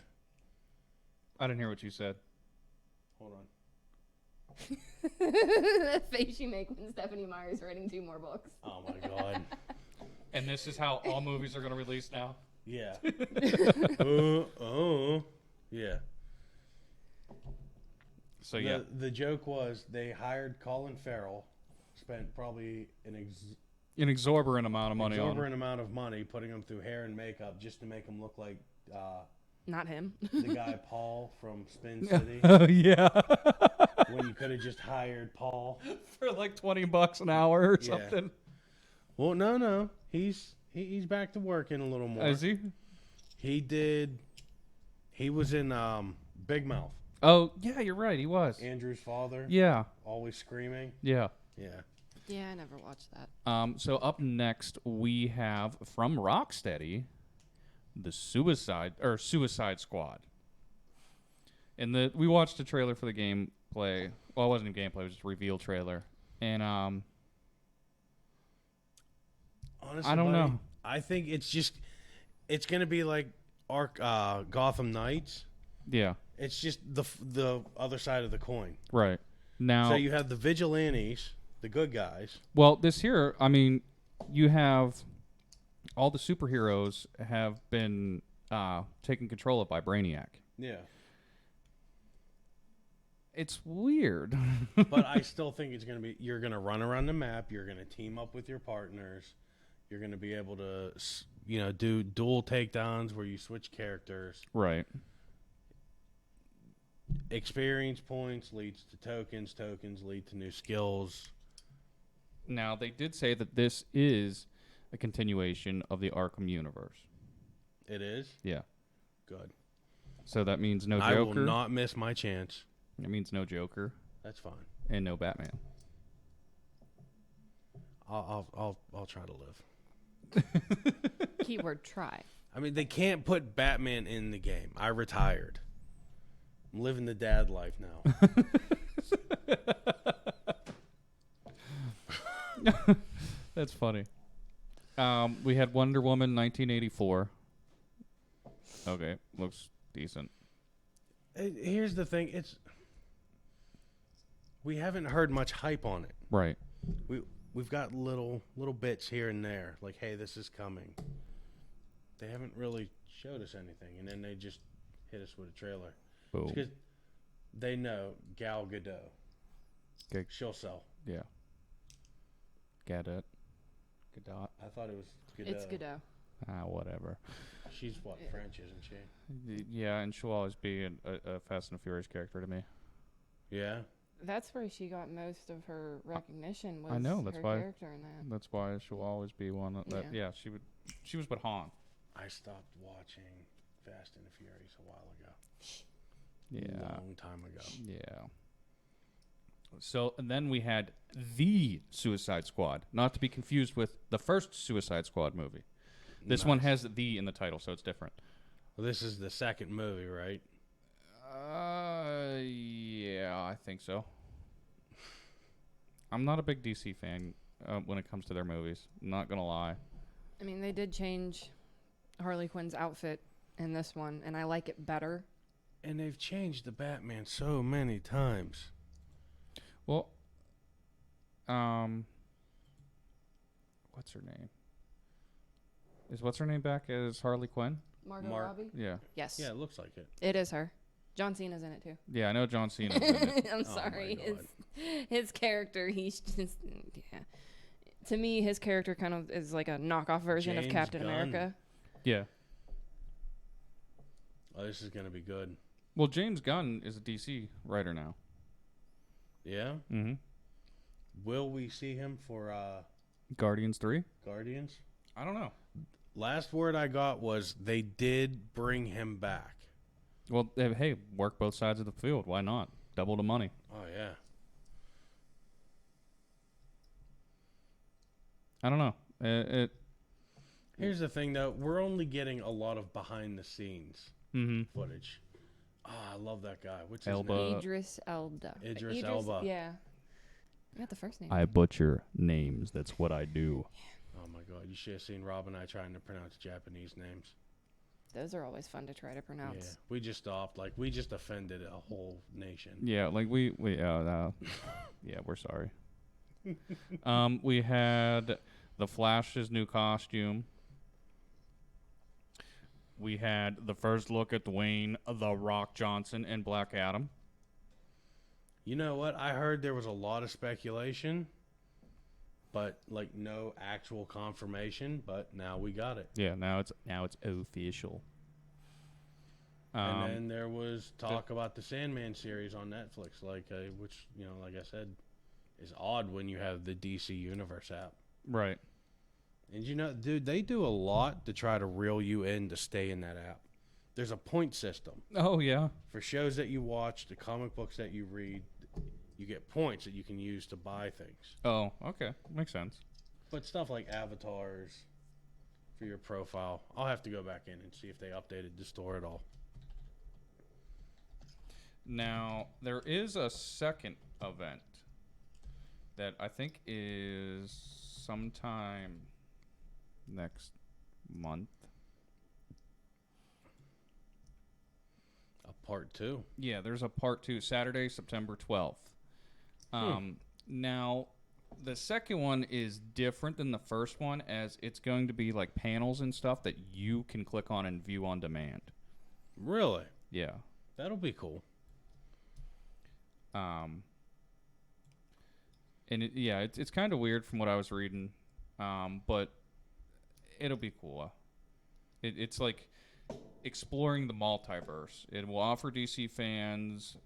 I didn't hear what you said. Hold on. That face you make when Stephanie Meyer's writing 2 more books. Oh my God. And this is how all movies are going to release now? Yeah. Yeah. So, yeah. The joke was they hired Colin Farrell, spent probably an An exorbitant amount of money on exorbitant amount of money putting him through hair and makeup just to make him look like Not him. the guy Paul from Spin City. Oh, yeah. When you could have just hired Paul. For like $20 an hour or Yeah. something. Well, no. He's back to working a little more. Is he? He was in Big Mouth. Oh, yeah, you're right. He was. Andrew's father. Yeah. Always screaming. Yeah. Yeah. Yeah, I never watched that. So up next we have from Rocksteady, the Suicide Squad. And we watched the trailer for the gameplay. Well, it wasn't a gameplay; it was just a reveal trailer. And Honestly, I don't buddy, know. I think it's gonna be like Gotham Knights. Yeah. It's just the other side of the coin. Right. Now, So you have the vigilantes, the good guys. well, this here, I mean, you have all the superheroes have been taken control of by Brainiac. Yeah. It's weird. But I still think it's going to be, you're going to run around the map. You're going to team up with your partners. You're going to be able to, do dual takedowns where you switch characters. Right. Experience points leads to tokens. Tokens lead to new skills. Now, they did say that this is a continuation of the Arkham universe. It is? Yeah. Good. So that means no I Joker. will not miss my chance. It means no Joker That's fine. and no Batman. I'll try to live. Keyword try. I mean, they can't put Batman in the game. I retired. I'm living the dad life now. That's funny. We had Wonder Woman 1984. Okay, looks decent. Here's the thing: we haven't heard much hype on it. Right. We've got little bits here and there, like, hey, this is coming. They haven't really showed us anything, and then they just hit us with a trailer. Boom. Because they know Gal Gadot. Okay. She'll sell. Yeah. Gadot. I thought it was Gadot. It's Godot. Whatever. She's what, French, isn't she? Yeah, and she'll always be a Fast and Furious character to me. Yeah. That's where she got most of her recognition. Was I know, that's her why- character in that. That's why she'll always be one that Yeah. she was with Han. I stopped watching Fast and the Furious a while ago. Yeah. Long time ago. Yeah. So, and then we had the Suicide Squad, not to be confused with the first Suicide Squad movie. This one has "the" in the title, so it's different. Well, this is the second movie, right? Yeah, I think so. I'm not a big DC fan when it comes to their movies. I'm not gonna lie. I mean, they did change Harley Quinn's outfit in this one, and I like it better. And they've changed the Batman so many times. Well, what's her name? Is what's her name back as Harley Quinn? Margot Mar- Robbie? Yeah. Yes. Yeah, it looks like it. It is her. John Cena's in it, too. Yeah, I know John Cena's in it. I'm Oh sorry. my God. His character, he's just... Yeah. To me, his character kind of is like a knockoff version of James Captain Gunn. America. Yeah. Oh, this is going to be good. Well, James Gunn is a DC writer now. Yeah? Mm-hmm. Will we see him for Guardians 3? Guardians? I don't know. Last word I got was they did bring him back. Well, hey, work both sides of the field. Why not? Double the money. Oh, yeah. I don't know. Here's the thing, though. We're only getting a lot of behind-the-scenes footage. Oh, I love that guy. What's his Elba. name? Idris Elba. Idris Elba. Yeah. I got the first name. I butcher names. That's what I do. Oh, my God. You should have seen Rob and I trying to pronounce Japanese names. Those are always fun to try to Yeah, pronounce. we just stopped. Like, we just offended a whole nation. Yeah, like we yeah, we're sorry. We had the Flash's new costume. We had the first look at Dwayne "The Rock" Johnson and Black Adam. You know what? I heard there was a lot of speculation, but like no actual confirmation. But now we got it. Yeah, now it's official. And then there was talk about the Sandman series on Netflix, which like I said, is odd when you have the DC Universe app. Right. And dude, they do a lot to try to reel you in to stay in that app. There's a point system Oh yeah. for shows that you watch, the comic books that you read. You get points that you can use to buy things. Oh, okay, makes sense. But stuff like avatars for your profile, I'll have to go back in and see if they updated the store at all. Now, there is a second event that I think is sometime next month. A part 2. Yeah, there's a part 2, Saturday, September 12th. Now, the second one is different than the first one, as it's going to be like panels and stuff that you can click on and view on demand. Really? Yeah. That'll be cool. And it's kind of weird from what I was reading, but it'll be cool. It's like exploring the multiverse. It will offer DC fans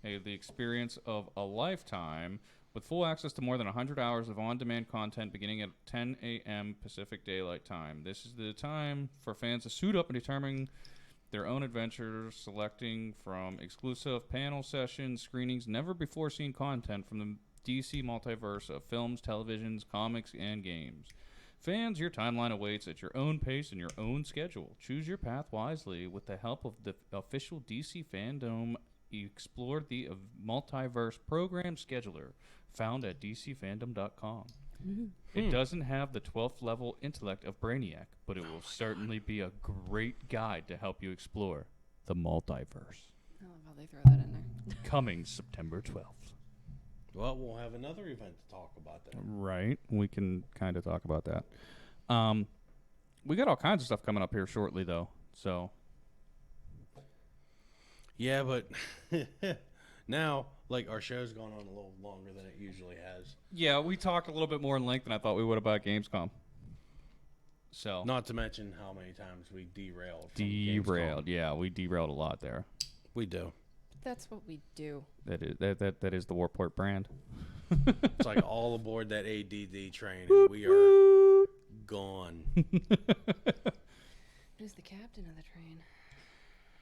the experience of a lifetime with full access to more than 100 hours of on-demand content beginning at 10 a.m. Pacific Daylight Time. This is the time for fans to suit up and determine their own adventures, selecting from exclusive panel sessions, screenings, never-before-seen content from the DC multiverse of films, televisions, comics, and games. Fans, your timeline awaits at your own pace and your own schedule. Choose your path wisely with the help of the official DC FanDome. Explore the multiverse program scheduler found at dcfandom.com. It doesn't have the 12th level intellect of Brainiac, but it will certainly be a great guide to help you explore the multiverse. I love how they throw that in there. Coming September 12th. Well, we'll have another event to talk about that. Right. We can kind of talk about that. We got all kinds of stuff coming up here shortly, though. So. Yeah, but now, like, our show's gone on a little longer than it usually has. Yeah, we talked a little bit more in length than I thought we would about Gamescom. So. Not to mention how many times we derailed. From Derailed. Gamescom. Yeah, we derailed a lot there. We do. That's what we do. That is the Warport brand. It's like all aboard that ADD train, and we are gone. Who's the captain of the train?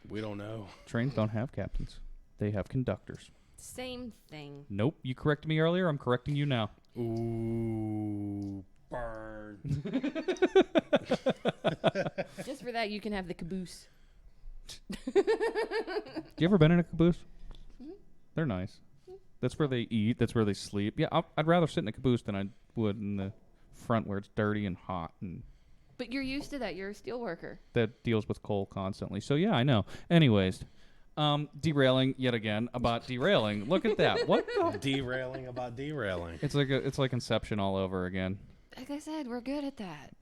We don't know. Trains don't have captains. They have conductors. Same thing. Nope. You corrected me earlier. I'm correcting you now. Ooh, burn. Just for that, you can have the caboose. You ever been in a caboose? Mhm. They're nice. That's where they eat. That's where they sleep. Yeah, I'd rather sit in a caboose than I would in the front where it's dirty and hot and But you're used to that. You're a steel worker. that deals with coal constantly. So yeah, I know. Anyways, derailing yet again about derailing. Look at that. What the? Derailing about derailing. It's like Inception all over again. Like I said, we're good at that.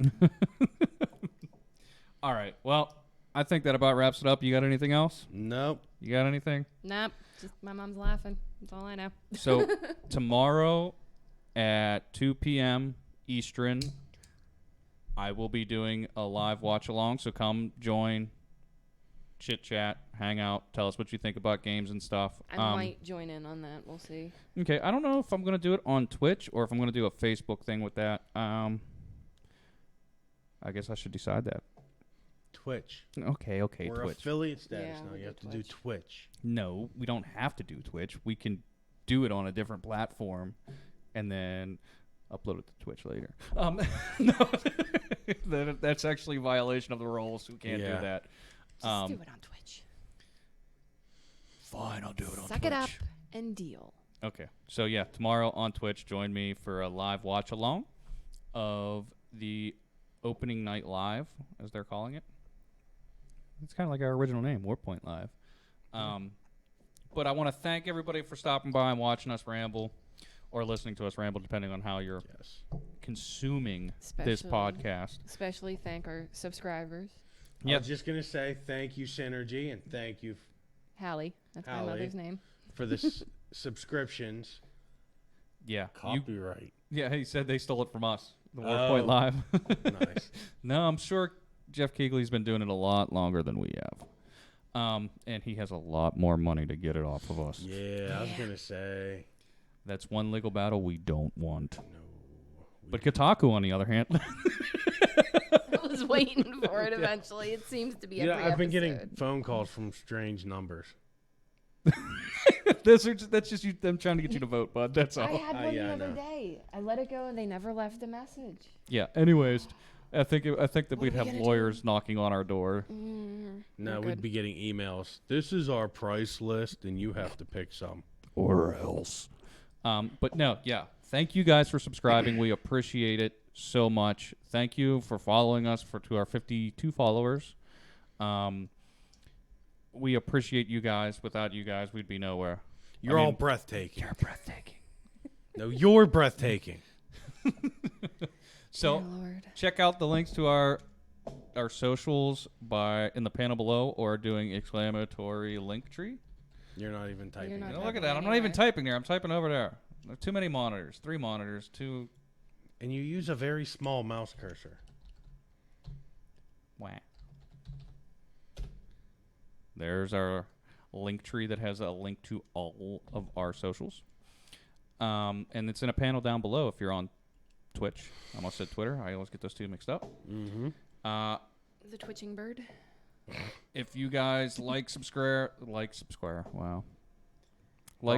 All right. Well, I think that about wraps it up. You got anything else? Nope. You got anything? Nope. Just my mom's laughing. That's all I know. So tomorrow at 2 p.m. Eastern, I will be doing a live watch along. So come join, chit chat, hang out, tell us what you think about games and stuff. I might join in on that. We'll see. Okay, I don't know if I'm gonna do it on Twitch or if I'm gonna do a Facebook thing with that. I guess I should decide that. Twitch. Okay, We're Twitch. affiliate status Yeah, now. we You do have to do Twitch. No, we don't have to do Twitch. We can do it on a different platform and then upload it to Twitch later. No, that's actually a violation of the rules. We can't Yeah. do that. Just do it on Twitch. Fine, I'll do it on Suck Twitch. it up and deal. Okay, so yeah, tomorrow on Twitch, join me for a live watch along of the opening night live, as they're calling it. It's kind of like our original name, Warpoint Live. But I want to thank everybody for stopping by and watching us ramble, or listening to us ramble, depending on how you're Yes. consuming this Especially- podcast. Especially thank our subscribers. I Yep. was just gonna say thank you, Synergy, and thank you Hallie. That's my Hallie. mother's name. for the subscriptions. Yeah, Copyright. yeah. He said they stole it from us. The Oh. Warpoint Live. Nice. No, I'm sure Jeff Keegley's been doing it a lot longer than we have. And he has a lot more money to get it off of us. Yeah, I was Yeah. gonna say That's one legal battle we don't want. no. But Kotaku, on the other hand, I was waiting for it eventually. It seems to be every I've been getting episode. phone calls from strange numbers. that's just them trying to get you to vote, bud. That's I all. had one yeah, I the other know. day. I let it go and they never left a message. Yeah. Anyways, I think that What we'd are we have gonna do? lawyers knocking on our door. No, We're we'd good. be getting emails. This is our price list, and you have to pick some. Or else. But no, yeah. Thank you guys for subscribing. We appreciate it so much. Thank you for following us to our 52 followers. We appreciate you guys. Without you guys, we'd be nowhere. You're I all mean, breathtaking. You're breathtaking. No, you're breathtaking. So Dear Lord. check out the links to our socials in the panel below, or doing exclamatory link tree. You're not even typing. not it. Look at typing that. I'm not even anywhere. typing there. I'm typing over there. There are too many monitors. 3 monitors. 2. And you use a very small mouse cursor. Wah. There's our link tree that has a link to all of our socials. And it's in a panel down below if you're on Twitch. I almost said Twitter. I always get those two mixed up. Mm-hmm. The twitching bird. If you guys subscribe, wow.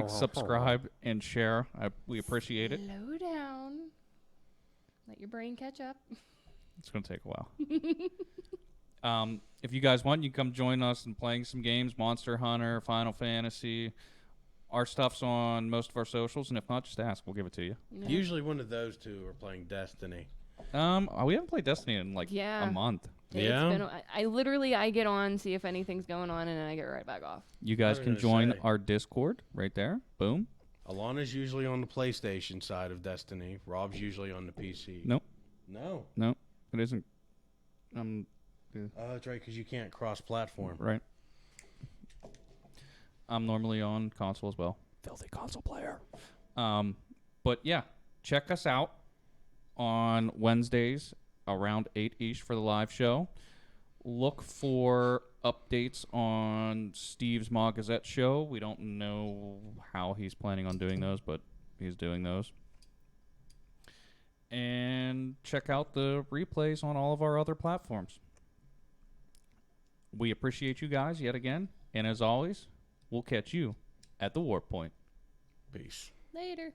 Subscribe, and share. We appreciate it. Slow down. Let your brain catch up. It's going to take a while. If you guys want, you can come join us in playing some games. Monster Hunter, Final Fantasy. Our stuff's on most of our socials, and if not, just ask. We'll give it to you. Yeah. Usually one of those two are playing Destiny. We haven't played Destiny in Yeah. a month. It's Yeah? been- I literally get on, see if anything's going on, and then I get right back off. You guys was can gonna join say. our Discord right there. Boom. Alana's usually on the PlayStation side of Destiny. Rob's usually on the PC. Nope. No. No, it isn't. Oh, that's right, because you can't cross-platform. Right. I'm normally on console as well. Filthy console player. But yeah, check us out on Wednesdays around 8-ish for the live show. Look for updates on Steve's Ma Gazette show. We don't know how he's planning on doing those, but he's doing those. And check out the replays on all of our other platforms. We appreciate you guys yet again. And as always, we'll catch you at the warp point. Peace. Later.